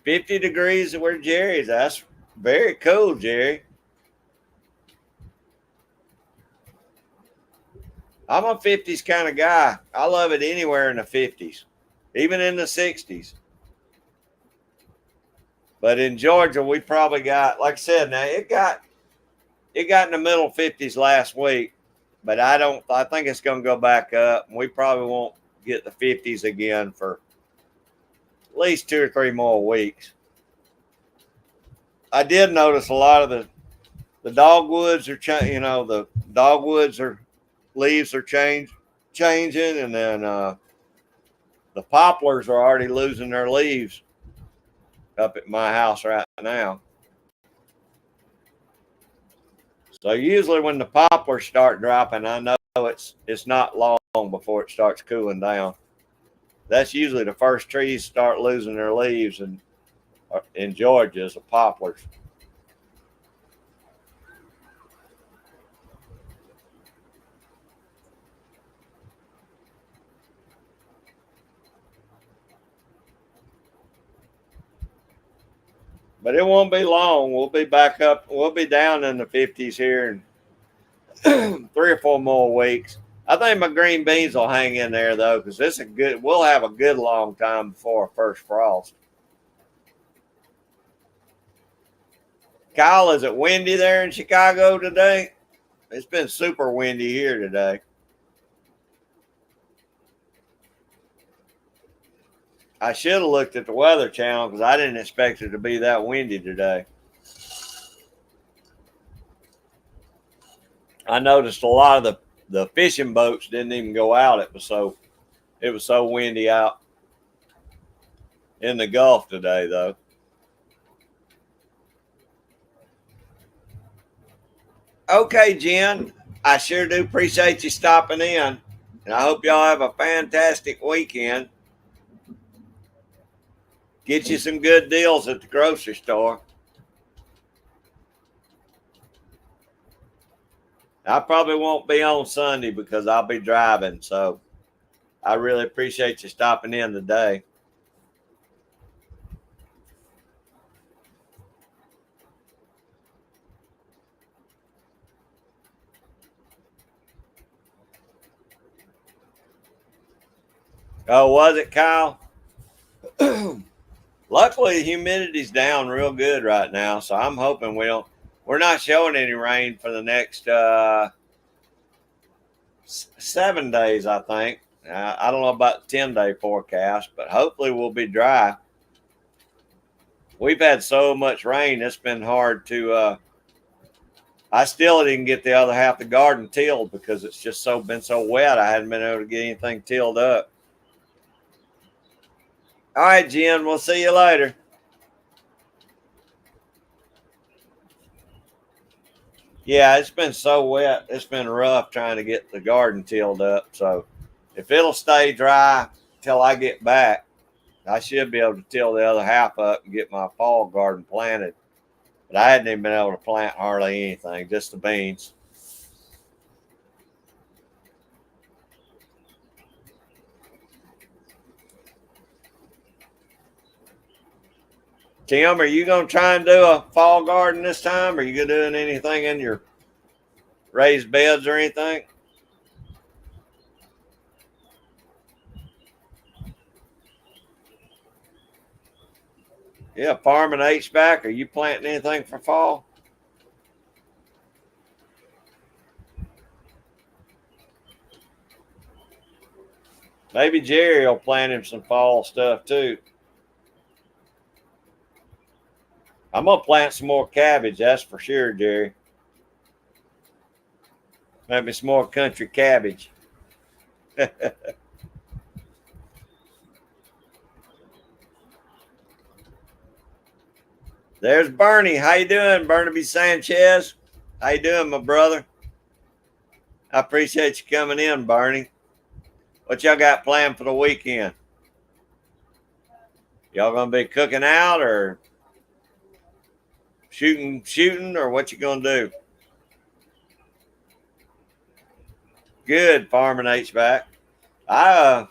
50 degrees where Jerry's. That's very cool, Jerry. I'm a 50s kind of guy. I love it anywhere in the 50s, even in the 60s. But in Georgia, we probably got, like I said, now it got in the middle 50s last week, but I think it's going to go back up. And we probably won't get the 50s again for at least 2 or 3 more weeks. I did notice a lot of the dogwoods are the dogwoods are leaves are changing, and then the poplars are already losing their leaves up at my house right now. So usually when the poplars start dropping, I know it's not long before it starts cooling down. That's usually the first trees start losing their leaves in Georgia is the poplars. But it won't be long. We'll be back up. We'll be down in the 50s here in 3 or 4 more weeks. I think my green beans will hang in there though, because we'll have a good long time before our first frost. Kyle, is it windy there in Chicago today? It's been super windy here today. I should have looked at the Weather Channel because I didn't expect it to be that windy today. I noticed a lot of the fishing boats didn't even go out. It was so windy out in the Gulf today, though. Okay, Jen, I sure do appreciate you stopping in, and I hope y'all have a fantastic weekend. Get you some good deals at the grocery store. I probably won't be on Sunday because I'll be driving, so I really appreciate you stopping in today. Oh, was it, Kyle? Luckily, the humidity's down real good right now, so I'm hoping we're not showing any rain for the next 7 days, I think. I don't know about the 10-day forecast, but hopefully we'll be dry. We've had so much rain, it's been hard to. I still didn't get the other half of the garden tilled because it's just been so wet. I hadn't been able to get anything tilled up. All right, Jen, we'll see you later. Yeah, it's been so wet. It's been rough trying to get the garden tilled up. So if it'll stay dry till I get back, I should be able to till the other half up and get my fall garden planted. But I hadn't even been able to plant hardly anything, just the beans. Tim, are you going to try and do a fall garden this time? Are you doing anything in your raised beds or anything? Yeah, farming HVAC. Are you planting anything for fall? Maybe Jerry will plant him some fall stuff too. I'm gonna plant some more cabbage, that's for sure, Jerry. Maybe some more country cabbage. There's Bernie. How you doing, Bernaby Sanchez? How you doing, my brother? I appreciate you coming in, Bernie. What y'all got planned for the weekend? Y'all gonna be cooking out or shooting, or what you gonna do? Good farming HVAC. I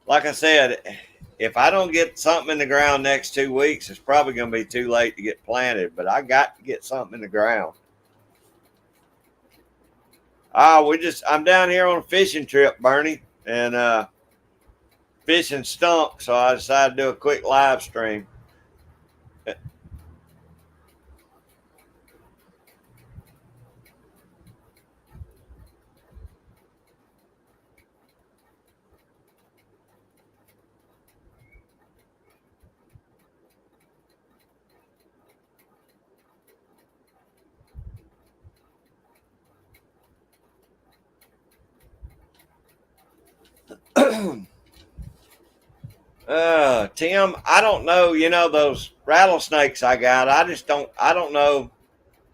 like I said, if I don't get something in the ground next 2 weeks, it's probably gonna be too late to get planted. But I got to get something in the ground. I'm down here on a fishing trip, Bernie, and fishing stunk, so I decided to do a quick live stream. Tim, I don't know. You know those rattlesnakes I got. I just don't. I don't know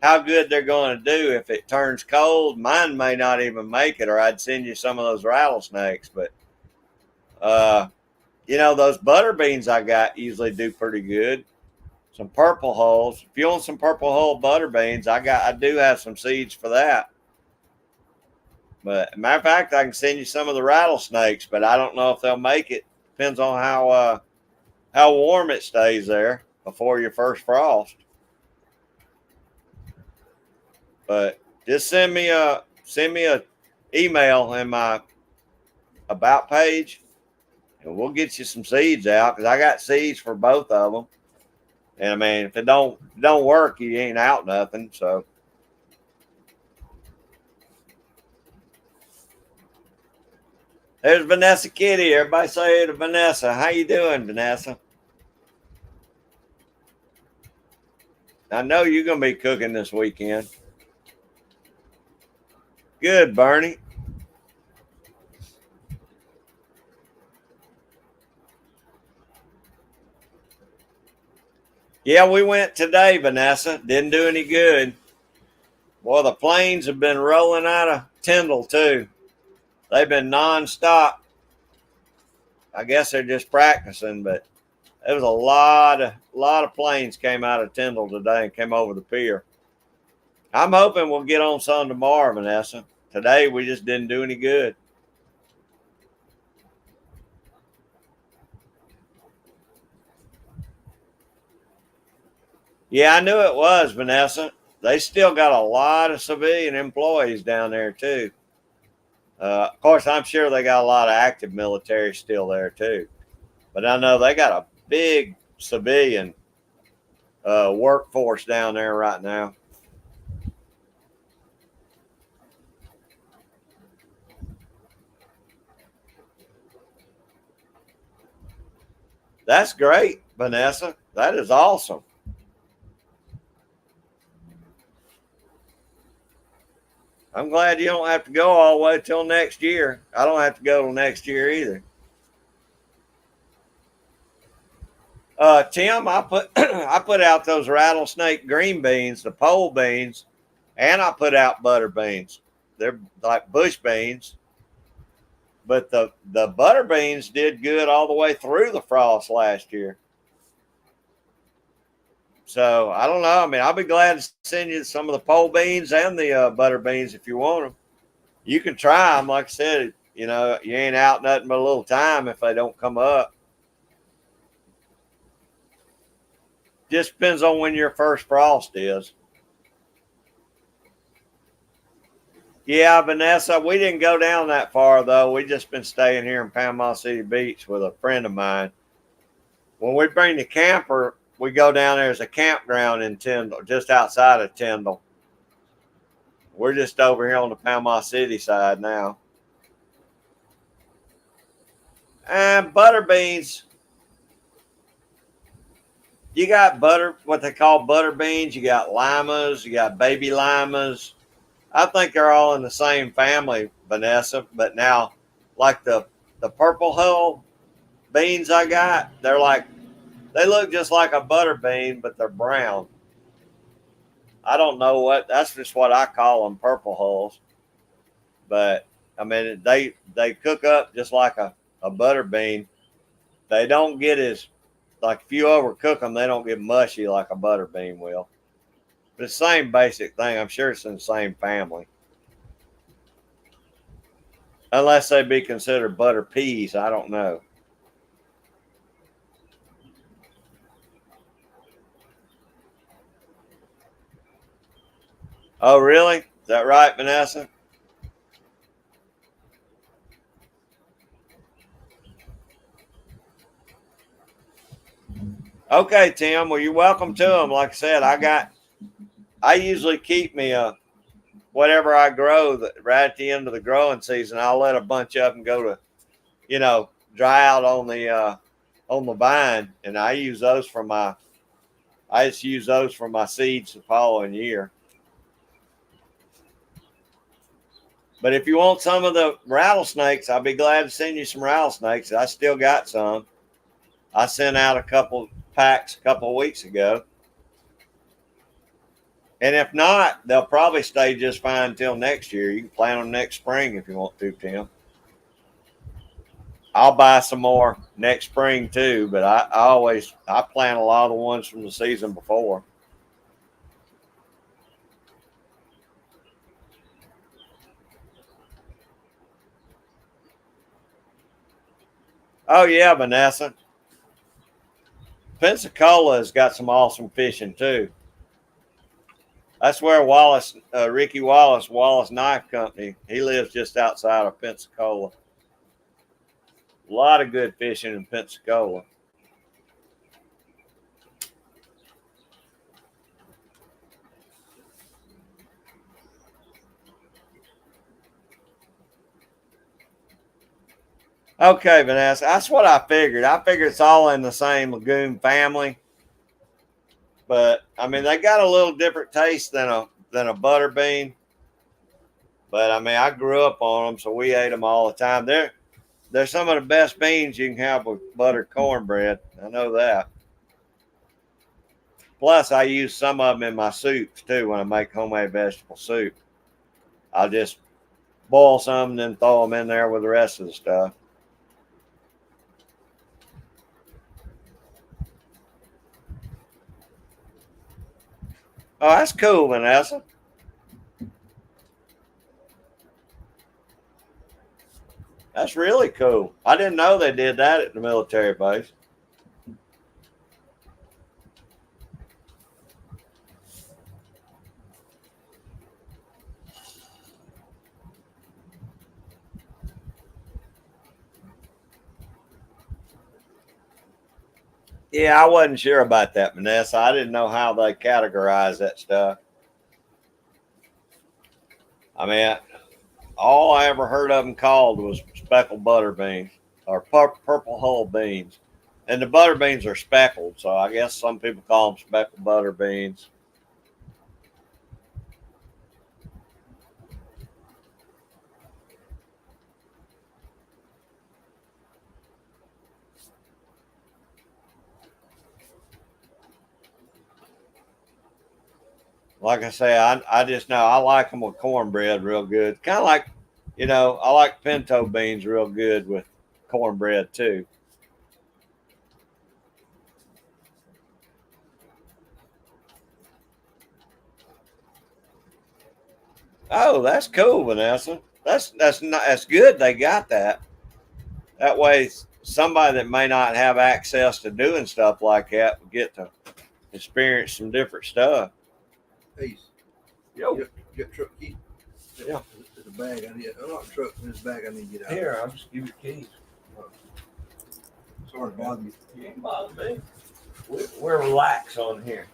how good they're going to do if it turns cold. Mine may not even make it, or I'd send you some of those rattlesnakes. But uh, you know those butter beans I got usually do pretty good. Some purple hulls. If you want some purple hull butter beans, I do have some seeds for that. But matter of fact, I can send you some of the rattlesnakes, but I don't know if they'll make it. Depends on how warm it stays there before your first frost. But just send me a email in my about page, and we'll get you some seeds out because I got seeds for both of them. And I mean, if it don't work, you ain't out nothing. So there's Vanessa Kitty. Everybody say hey to Vanessa. How you doing, Vanessa? I know you're gonna be cooking this weekend. Good, Bernie. Yeah, we went today, Vanessa. Didn't do any good. Well, the planes have been rolling out of Tyndall too. They've been nonstop. I guess they're just practicing, but there was a lot of planes came out of Tyndall today and came over the pier. I'm hoping we'll get on some tomorrow, Vanessa. Today we just didn't do any good. Yeah, I knew it was, Vanessa. They still got a lot of civilian employees down there too. Of course, I'm sure they got a lot of active military still there too. But I know they got a big civilian workforce down there right now. That's great, Vanessa. That is awesome. I'm glad you don't have to go all the way till next year. I don't have to go till next year either. Tim, I put I put out those rattlesnake green beans, the pole beans, and I put out butter beans. They're like bush beans, but the butter beans did good all the way through the frost last year. So I don't know. I mean, I'll be glad to send you some of the pole beans and the butter beans if you want them. You can try them. Like I said, you know, you ain't out nothing but a little time if they don't come up. Just depends on when your first frost is. Yeah, Vanessa, we didn't go down that far though. We just been staying here in Panama City Beach with a friend of mine. when we bring the camper, we go down there. There's a campground in Tyndall, just outside of Tyndall. We're just over here on the Panama City side now. And butter beans. You got what they call butter beans. You got limas. You got baby limas. I think they're all in the same family, Vanessa. But now, like the purple hull beans I got, they look just like a butter bean, but they're brown. I don't know that's just what I call them, purple hulls. But I mean, they cook up just like a butter bean. They don't get as, like, if you overcook them, they don't get mushy like a butter bean will. But it's the same basic thing. I'm sure it's in the same family. Unless they be considered butter peas. I don't know. Oh, really? Is that right, Vanessa? Okay, Tim. Well, you're welcome to them. Like I said, I usually keep me whatever I grow right at the end of the growing season. I'll let a bunch of them go to, dry out on the vine, and I just use those for my seeds the following year. But if you want some of the rattlesnakes, I'll be glad to send you some rattlesnakes. I still got some. I sent out a couple packs a couple of weeks ago. And if not, they'll probably stay just fine until next year. You can plant them next spring if you want to, Tim. I'll buy some more next spring too, but I plant a lot of the ones from the season before. Oh yeah, Vanessa. Pensacola has got some awesome fishing too. That's where Ricky Wallace Knife Company, he lives just outside of Pensacola. A lot of good fishing in Pensacola. Okay, Vanessa, that's what I figured. I figured it's all in the same lagoon family. But I mean, they got a little different taste than a butter bean. But I mean, I grew up on them, so we ate them all the time. They're some of the best beans you can have with buttered cornbread. I know that. Plus, I use some of them in my soups too when I make homemade vegetable soup. I'll just boil some and then throw them in there with the rest of the stuff. Oh, that's cool, Vanessa. That's really cool. I didn't know they did that at the military base. Yeah, I wasn't sure about that, Vanessa. I didn't know how they categorize that stuff. I mean, all I ever heard of them called was speckled butter beans or purple hull beans. And the butter beans are speckled, so I guess some people call them speckled butter beans. Like I say, I just know I like them with cornbread real good. Kind of like, I like pinto beans real good with cornbread too. Oh, that's cool, Vanessa. That's good. They got that. That way, somebody that may not have access to doing stuff like that will get to experience some different stuff. Ace. Yo, Get truck key. Yeah. There's a bag I need. I'm not truck in this bag I need to get out. Here, I'll just give you keys. Sorry to bother you. You ain't bother me. We're relaxed on here.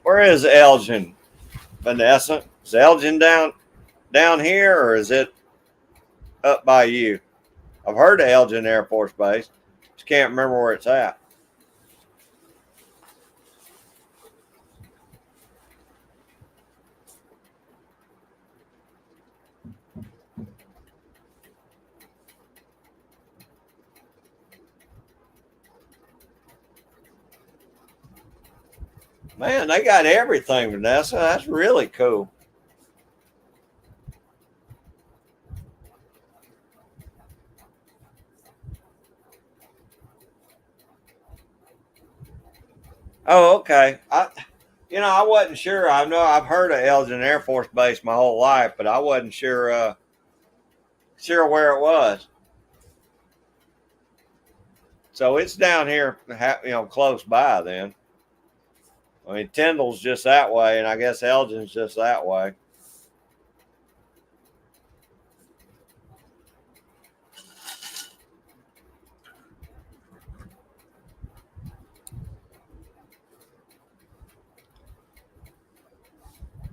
Where is Elgin, Vanessa? Is Elgin down here, or is it up by you? I've heard of Elgin Air Force Base. Just can't remember where it's at. Man, they got everything, Vanessa. That's really cool. Oh, okay. I wasn't sure. I know I've heard of Elgin Air Force Base my whole life, but I wasn't sure where it was. So it's down here, close by. Then I mean, Tyndall's just that way, and I guess Elgin's just that way.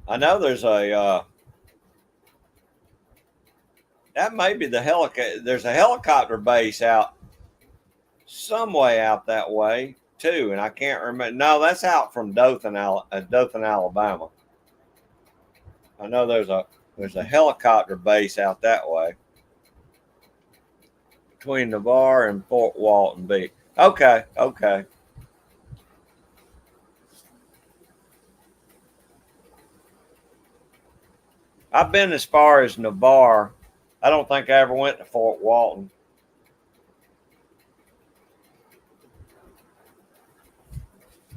I know there's that may be the helicopter. There's a helicopter base out some way out that way too, and I can't remember. No, that's out from Dothan, Alabama. I know there's a helicopter base out that way between Navarre and Fort Walton Beach. Okay. I've been as far as Navarre. I don't think I ever went to Fort Walton.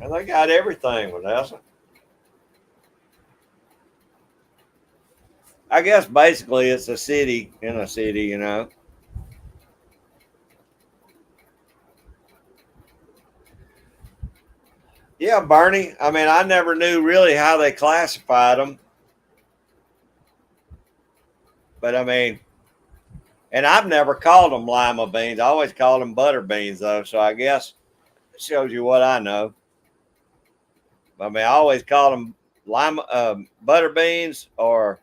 And they got everything with us. I guess basically it's a city in a city, Yeah, Bernie. I mean, I never knew really how they classified them. But I mean, and I've never called them lima beans. I always called them butter beans, though. So I guess it shows you what I know. I mean, I always called them butter beans, or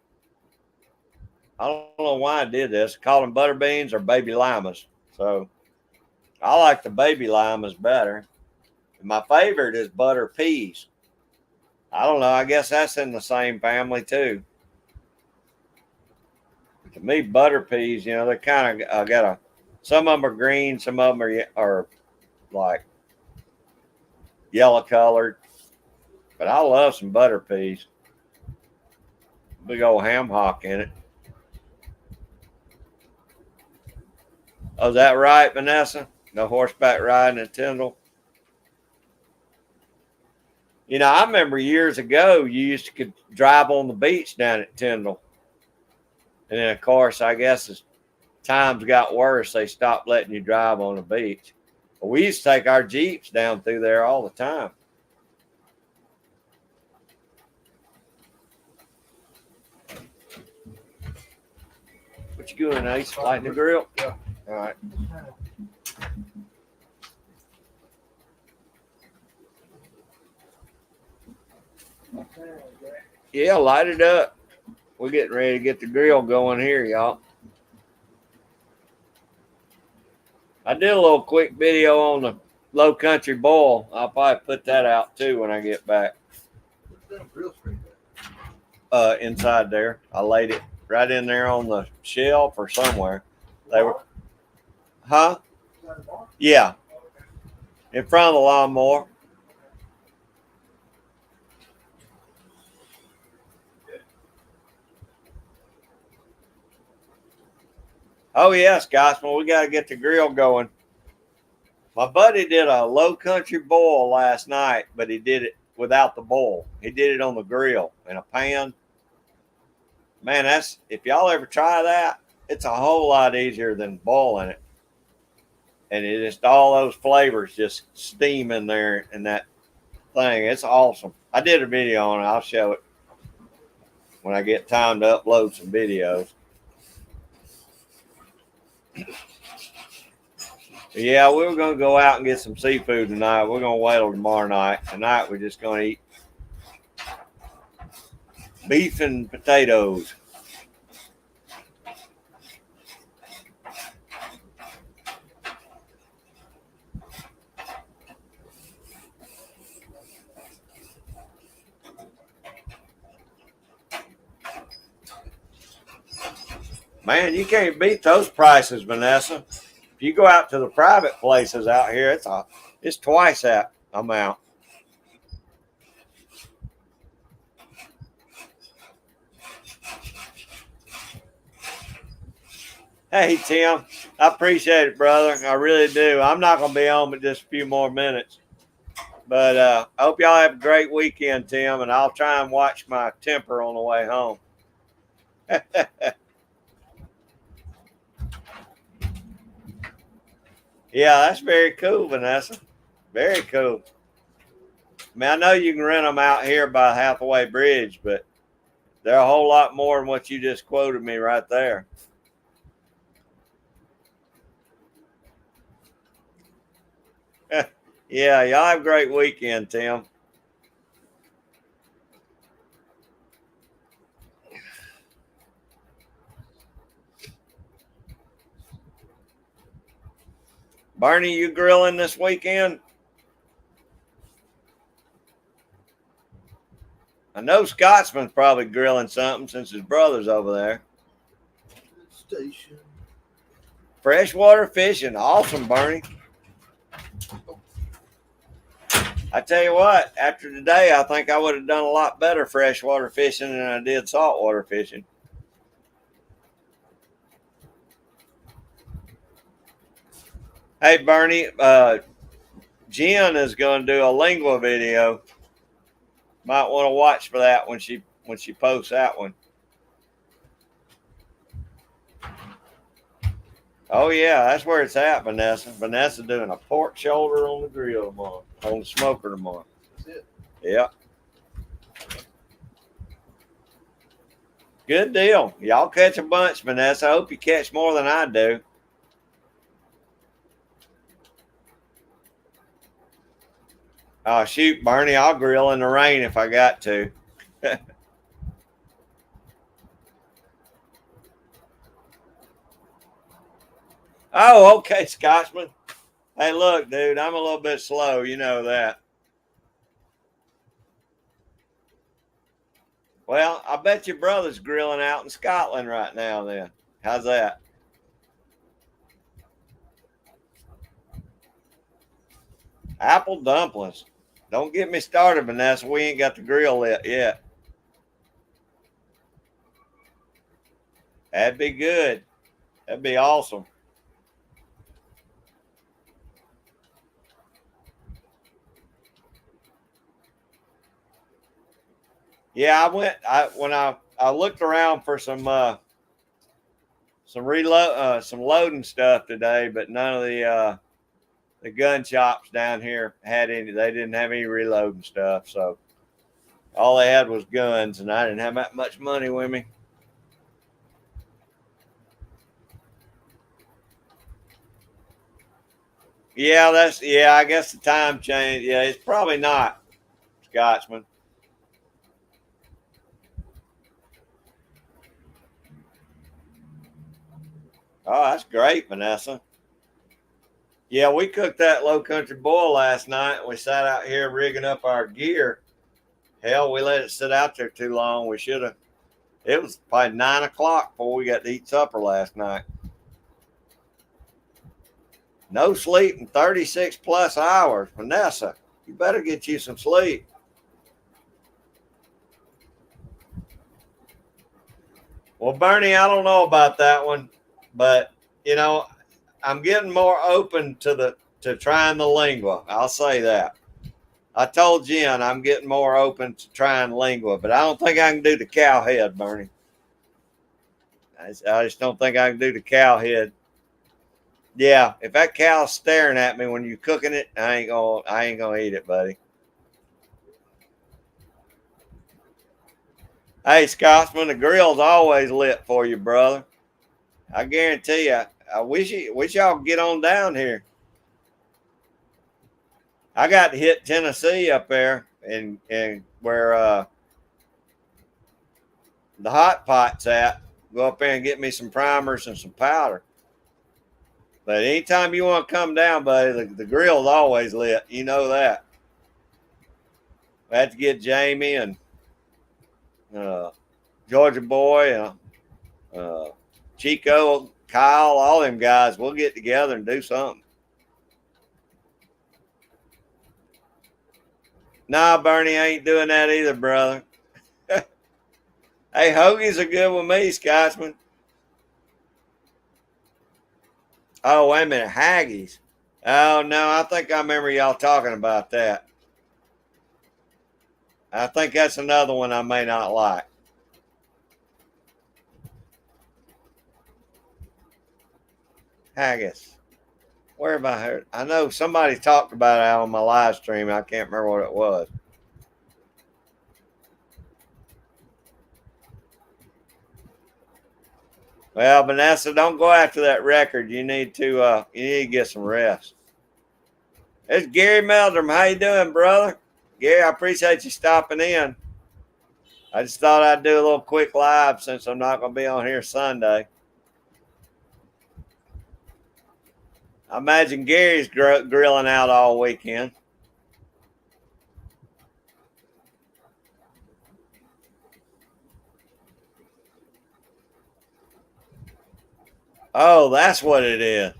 I don't know why I did this. Call them butter beans or baby limas. So I like the baby limas better. My favorite is butter peas. I don't know. I guess that's in the same family too. To me, butter peas, they kind of some of them are green, some of them are like yellow colored. But I love some butter peas. Big old ham hock in it. Oh, is that right, Vanessa? No horseback riding at Tyndall? I remember years ago you used to could drive on the beach down at Tyndall. And then, of course, I guess as times got worse, they stopped letting you drive on the beach. But we used to take our Jeeps down through there all the time. What you doing, Ace? Lighting the grill? Yeah. All right. Yeah, light it up. We're getting ready to get the grill going here, y'all. I did a little quick video on the low country boil. I'll probably put that out too when I get back. Inside there. I laid it right in there on the shelf or somewhere. They were, huh? Yeah. In front of the lawnmower. Oh yeah, Scotsman, we got to get the grill going. My buddy did a low country boil last night, but he did it without the boil. He did it on the grill in a pan. Man, if y'all ever try that, it's a whole lot easier than boiling it. And it just all those flavors just steam in there in that thing. It's awesome. I did a video on it. I'll show it when I get time to upload some videos. Yeah, we were going to go out and get some seafood tonight. We're going to wait till tomorrow night. Tonight, we're just going to eat beef and potatoes. Man, you can't beat those prices, Vanessa. If you go out to the private places out here, it's twice that amount. Hey, Tim, I appreciate it, brother. I really do. I'm not going to be home in just a few more minutes. But I hope y'all have a great weekend, Tim, and I'll try and watch my temper on the way home. Yeah, that's very cool, Vanessa. Very cool. I mean, I know you can rent them out here by Hathaway Bridge, but they're a whole lot more than what you just quoted me right there. Yeah, y'all have a great weekend, Tim. Bernie, you grilling this weekend? I know Scotsman's probably grilling something since his brother's over there. Station. Freshwater fishing. Awesome, Bernie. I tell you what, after today, I think I would have done a lot better freshwater fishing than I did saltwater fishing. Hey, Bernie, Jen is going to do a lingua video. Might want to watch for that when she posts that one. Oh yeah, that's where it's at, Vanessa. Vanessa doing a pork shoulder on the grill tomorrow, on the smoker tomorrow. That's it. Yep. Good deal. Y'all catch a bunch, Vanessa. I hope you catch more than I do. Oh, shoot, Bernie, I'll grill in the rain if I got to. Oh, okay, Scotsman. Hey, look, dude, I'm a little bit slow. You know that. Well, I bet your brother's grilling out in Scotland right now then. How's that? Apple dumplings. Don't get me started, Vanessa. We ain't got the grill lit yet. That'd be good. That'd be awesome. Yeah, I looked around for some loading stuff today, but none of the gun shops down here had any. They didn't have any reloading stuff, so all they had was guns, and I didn't have that much money with me. Yeah, I guess the time changed. Yeah, it's probably not, Scotsman. Oh, that's great, Vanessa. Yeah, we cooked that low country boil last night. We sat out here rigging up our gear. Hell, we let it sit out there too long. We should have. It was probably 9 o'clock before we got to eat supper last night. No sleep in 36 plus hours. Vanessa, you better get you some sleep. Well, Bernie, I don't know about that one, but you know, I'm getting more open to trying the lingua. I'll say that. I told Jen I'm getting more open to trying lingua, but I don't think I can do the cow head, Bernie. I just don't think I can do the cow head. Yeah, if that cow's staring at me when you're cooking it, I ain't gonna eat it, buddy. Hey, Scotsman, the grill's always lit for you, brother. I guarantee you. I wish y'all could get on down here. I got to hit Tennessee up there, and where the hot pot's at. Go up there and get me some primers and some powder. But anytime you want to come down, buddy, the grill's always lit. You know that. I had to get Jamie and uh, Georgia Boy and Chico, Kyle, all them guys. We'll get together and do something. Nah, Bernie, I ain't doing that either, brother. Hey, hoagies are good with me, Scotsman. Oh, wait a minute, haggis. Oh no, I think I remember y'all talking about that. I think that's another one I may not like. Haggis. Where have I heard? I know somebody talked about it on my live stream. I can't remember what it was. Well, Vanessa, don't go after that record. You need to get some rest. It's Gary Meldrum. How you doing, brother? Gary, I appreciate you stopping in. I just thought I'd do a little quick live since I'm not going to be on here Sunday. I imagine Gary's grilling out all weekend. Oh, that's what it is.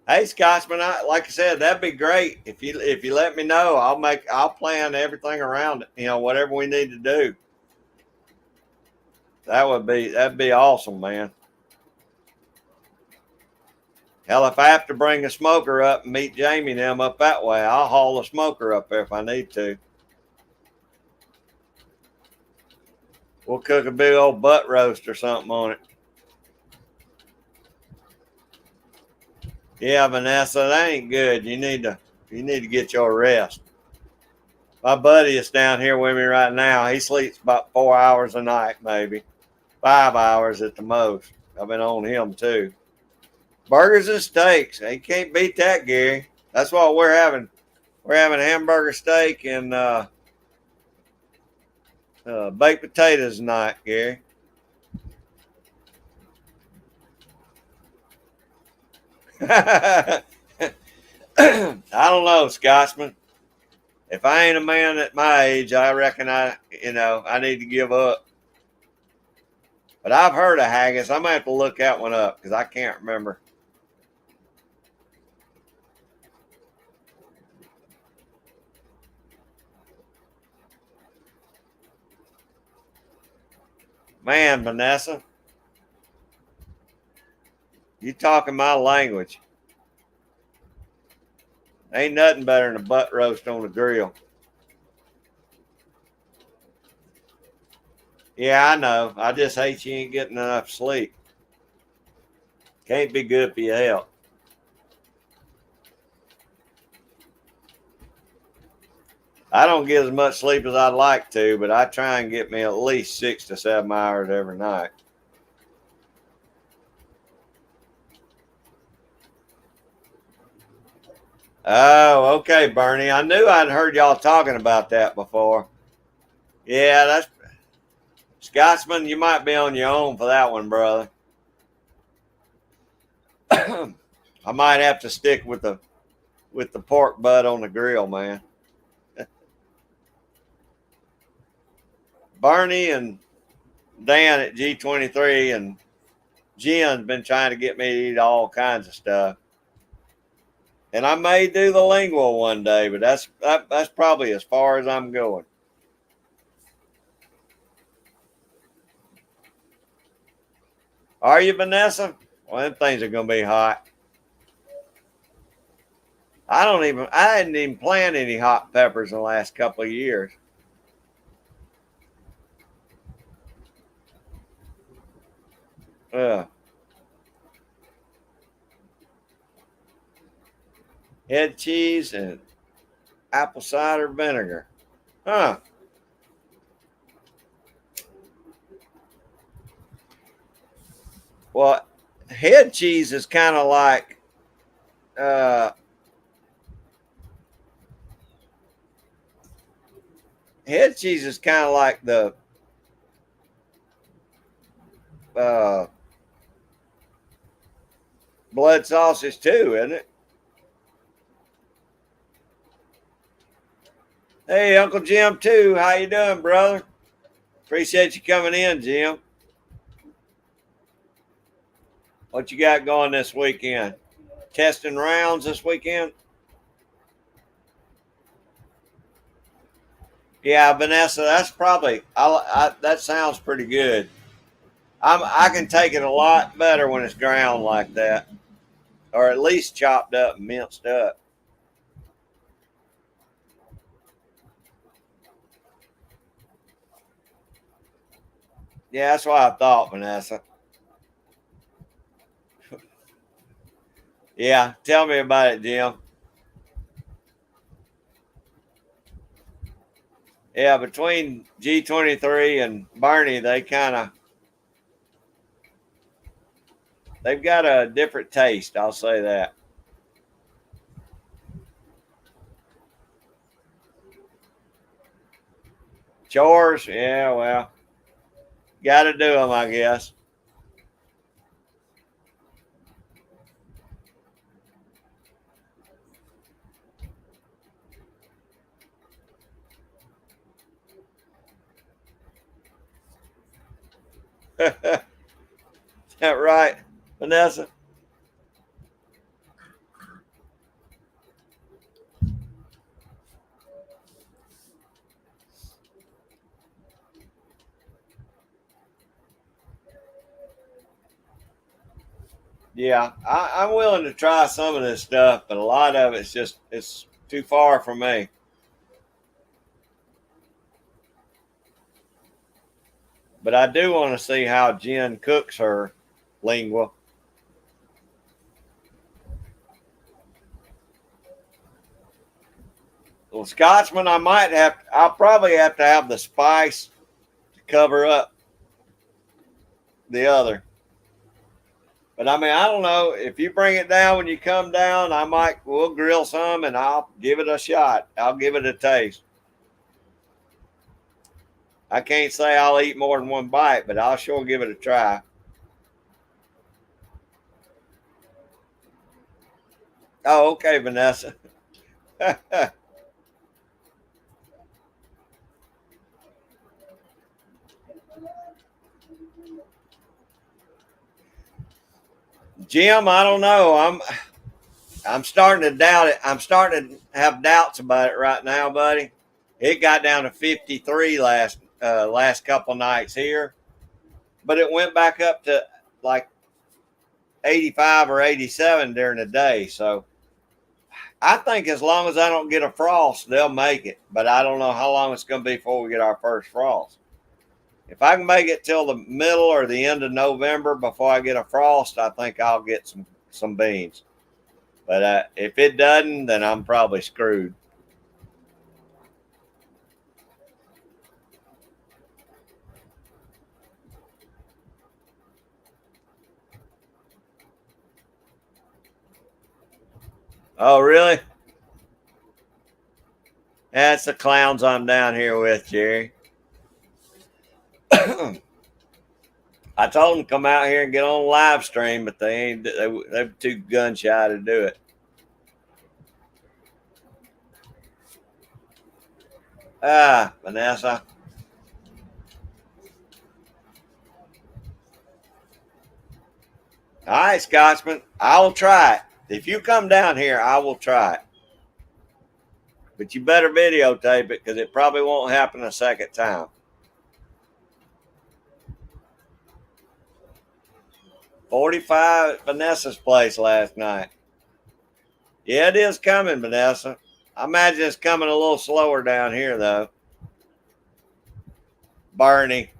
Hey, Scotsman, like I said, that'd be great if you let me know. I'll plan everything around it. You know, whatever we need to do. That'd be awesome, man. Hell, if I have to bring a smoker up and meet Jamie and them up that way, I'll haul a smoker up there if I need to. We'll cook a big old butt roast or something on it. Yeah, Vanessa, that ain't good. You need to get your rest. My buddy is down here with me right now. He sleeps about 4 hours a night, maybe 5 hours at the most. I've been on him too. Burgers and steaks. You can't beat that, Gary. That's what we're having. We're having hamburger steak and baked potatoes tonight, Gary. I don't know, Scotsman. If I ain't a man at my age, I reckon I need to give up. But I've heard of haggis. I'm gonna have to look that one up because I can't remember. Man, Vanessa, you talking my language. Ain't nothing better than a butt roast on the grill. Yeah, I know. I just hate you ain't getting enough sleep. Can't be good for your health. I don't get as much sleep as I'd like to, but I try and get me at least 6 to 7 hours every night. Oh, okay, Bernie. I knew I'd heard y'all talking about that before. Yeah, that's Scotsman. You might be on your own for that one, brother. I might have to stick with the pork butt on the grill, man. Bernie and Dan at G23 and Jen's been trying to get me to eat all kinds of stuff. And I may do the lingual one day, but that's probably as far as I'm going. Are you, Vanessa? Well, them things are gonna be hot. I hadn't even planted any hot peppers in the last couple of years. Head cheese and apple cider vinegar. Huh. Well, head cheese is kind of like uh, head cheese is kind of like the uh, blood sausage too, isn't it? Hey, Uncle Jim too. How you doing, brother? Appreciate you coming in, Jim. What you got going this weekend? Testing rounds this weekend? Yeah, Vanessa, that's probably that sounds pretty good. I can take it a lot better when it's ground like that, or at least chopped up and minced up. Yeah, that's what I thought, Vanessa. Yeah, tell me about it, Jim. Yeah, between G23 and Bernie, they've got a different taste. I'll say that. Chores, yeah, well, got to do them, I guess. Is that right, Vanessa? Yeah, I'm willing to try some of this stuff, but a lot of it's too far from me. But I do want to see how Jen cooks her lingua. Well, Scotsman, I'll probably have to have the spice to cover up the other. But I mean, I don't know if you bring it down when you come down. We'll grill some and I'll give it a shot. I'll give it a taste. I can't say I'll eat more than one bite, but I'll sure give it a try. Oh, okay, Vanessa. Jim, I don't know. I'm starting to doubt it. I'm starting to have doubts about it right now, buddy. It got down to 53 last couple nights here, but it went back up to like 85 or 87 during the day. So I think as long as I don't get a frost, they'll make it. But I don't know how long it's going to be before we get our first frost. If I can make it till the middle or the end of November before I get a frost, I think I'll get some beans. But if it doesn't, then I'm probably screwed. Oh, really? That's the clowns I'm down here with, Jerry. I told them to come out here and get on live stream, but they ain't. They're too gun shy to do it. Ah, Vanessa. All right, Scotsman. I will try it. If you come down here, I will try it. But you better videotape it because it probably won't happen a second time. 45 at Vanessa's place last night. Yeah, it is coming, Vanessa. I imagine it's coming a little slower down here, though. Barney.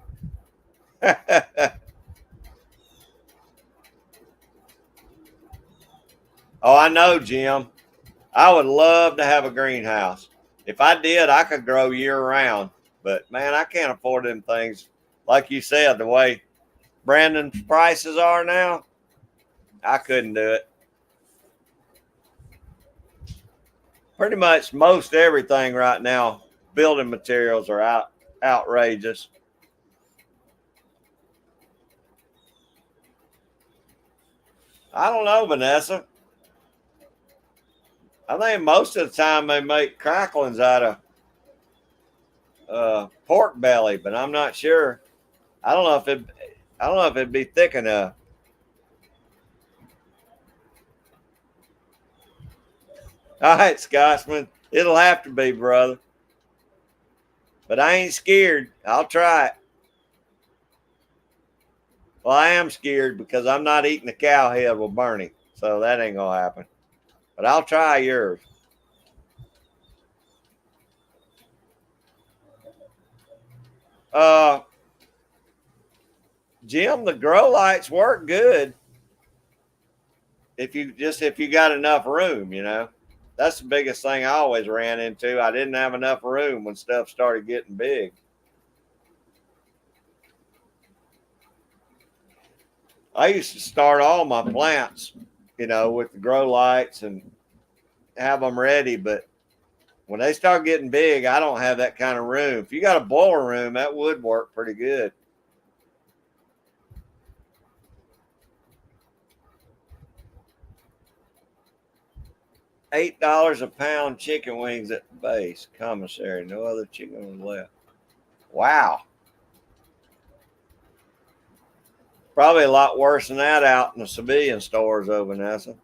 Oh, I know, Jim. I would love to have a greenhouse. If I did, I could grow year round. But man, I can't afford them things. Like you said, the way Brandon's prices are now, I couldn't do it. Pretty much most everything right now, building materials are outrageous. I don't know, Vanessa. I think most of the time they make cracklings out of pork belly, but I'm not sure. I don't know if it. I don't know if it'd be thick enough. All right, Scotsman, it'll have to be, brother. But I ain't scared. I'll try it. Well, I am scared because I'm not eating a cow head with Bernie, so that ain't gonna happen. But I'll try yours. Uh, Jim, the grow lights work good if you got enough room, you know. That's the biggest thing I always ran into. I didn't have enough room when stuff started getting big. I used to start all my plants, with the grow lights and have them ready, but when they start getting big, I don't have that kind of room. If you got a boiler room, that would work pretty good. $8 a pound chicken wings at the base. Commissary. No other chicken was left. Wow. Probably a lot worse than that out in the civilian stores, though, Vanessa.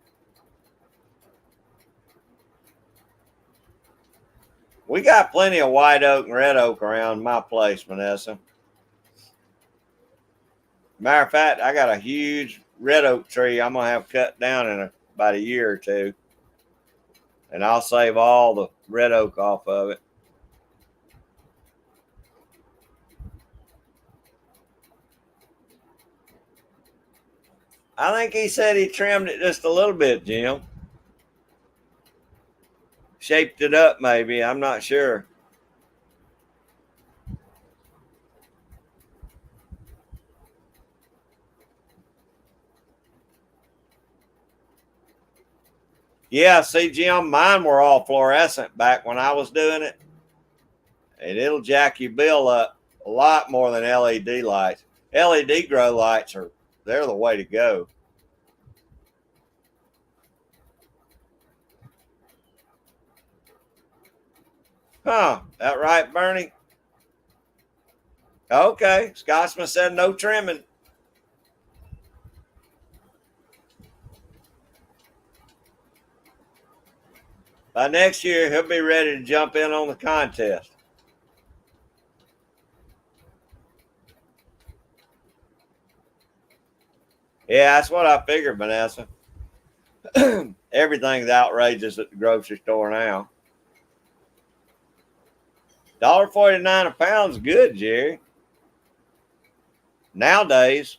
We got plenty of white oak and red oak around my place, Vanessa. Matter of fact, I got a huge red oak tree I'm going to have cut down in about a year or two. And I'll save all the red oak off of it. I think he said he trimmed it just a little bit, Jim. Shaped it up, maybe. I'm not sure. Yeah, see, Jim, mine were all fluorescent back when I was doing it. And it'll jack your bill up a lot more than LED lights. LED grow lights they're the way to go. Huh, that right, Bernie? Okay, Scotsman said no trimming. By next year, he'll be ready to jump in on the contest. Yeah, that's what I figured, Vanessa. Everything's outrageous at the grocery store now. $1.49 a pound's good, Jerry. Nowadays,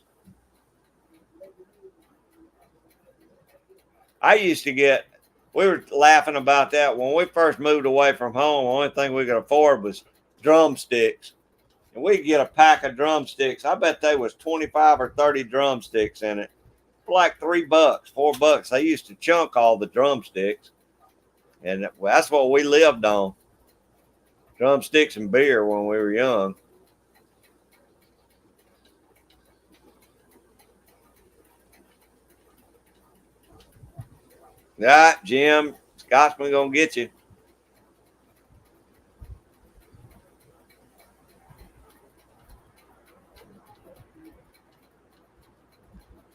we were laughing about that when we first moved away from home. The only thing we could afford was drumsticks. And we could get a pack of drumsticks. I bet there was 25 or 30 drumsticks in it. For like $3, $4. They used to chunk all the drumsticks. And that's what we lived on. Drumsticks and beer when we were young. All right, Jim. Scotsman gonna get you.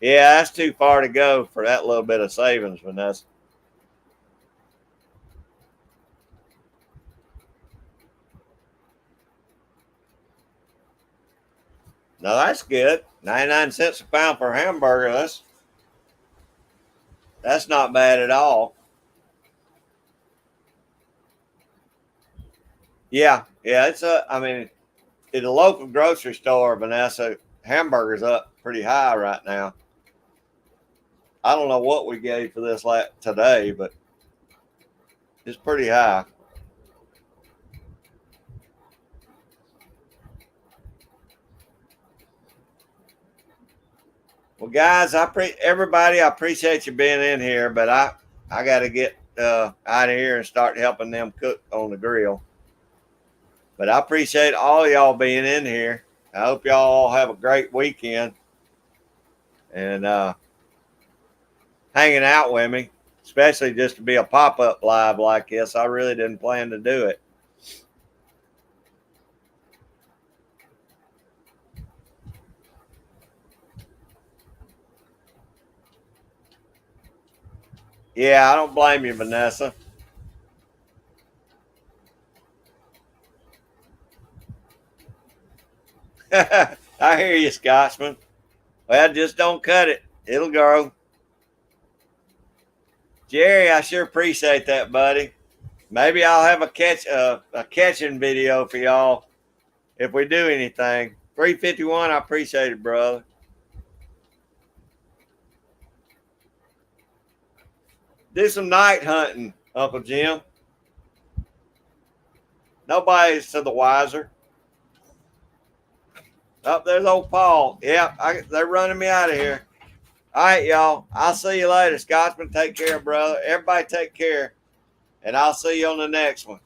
Yeah, that's too far to go for that little bit of savings, Vanessa. No, that's good. 99 cents a pound per hamburger. That's not bad at all. Yeah, it's I mean, at a local grocery store, Vanessa, hamburgers up pretty high right now. I don't know what we gave for this today, but it's pretty high. Well, guys, everybody. I appreciate you being in here, but I got to get out of here and start helping them cook on the grill. But I appreciate all y'all being in here. I hope y'all all have a great weekend and hanging out with me, especially just to be a pop-up live like this. I really didn't plan to do it. Yeah, I don't blame you, Vanessa. I hear you, Scotsman. Well, just don't cut it. It'll grow. Jerry, I sure appreciate that, buddy. Maybe I'll have a catching video for y'all if we do anything. 351, I appreciate it, brother. Do some night hunting, Uncle Jim. Nobody's to the wiser. Oh, there's old Paul. Yeah, they're running me out of here. All right, y'all. I'll see you later. Scotsman, take care, brother. Everybody take care. And I'll see you on the next one.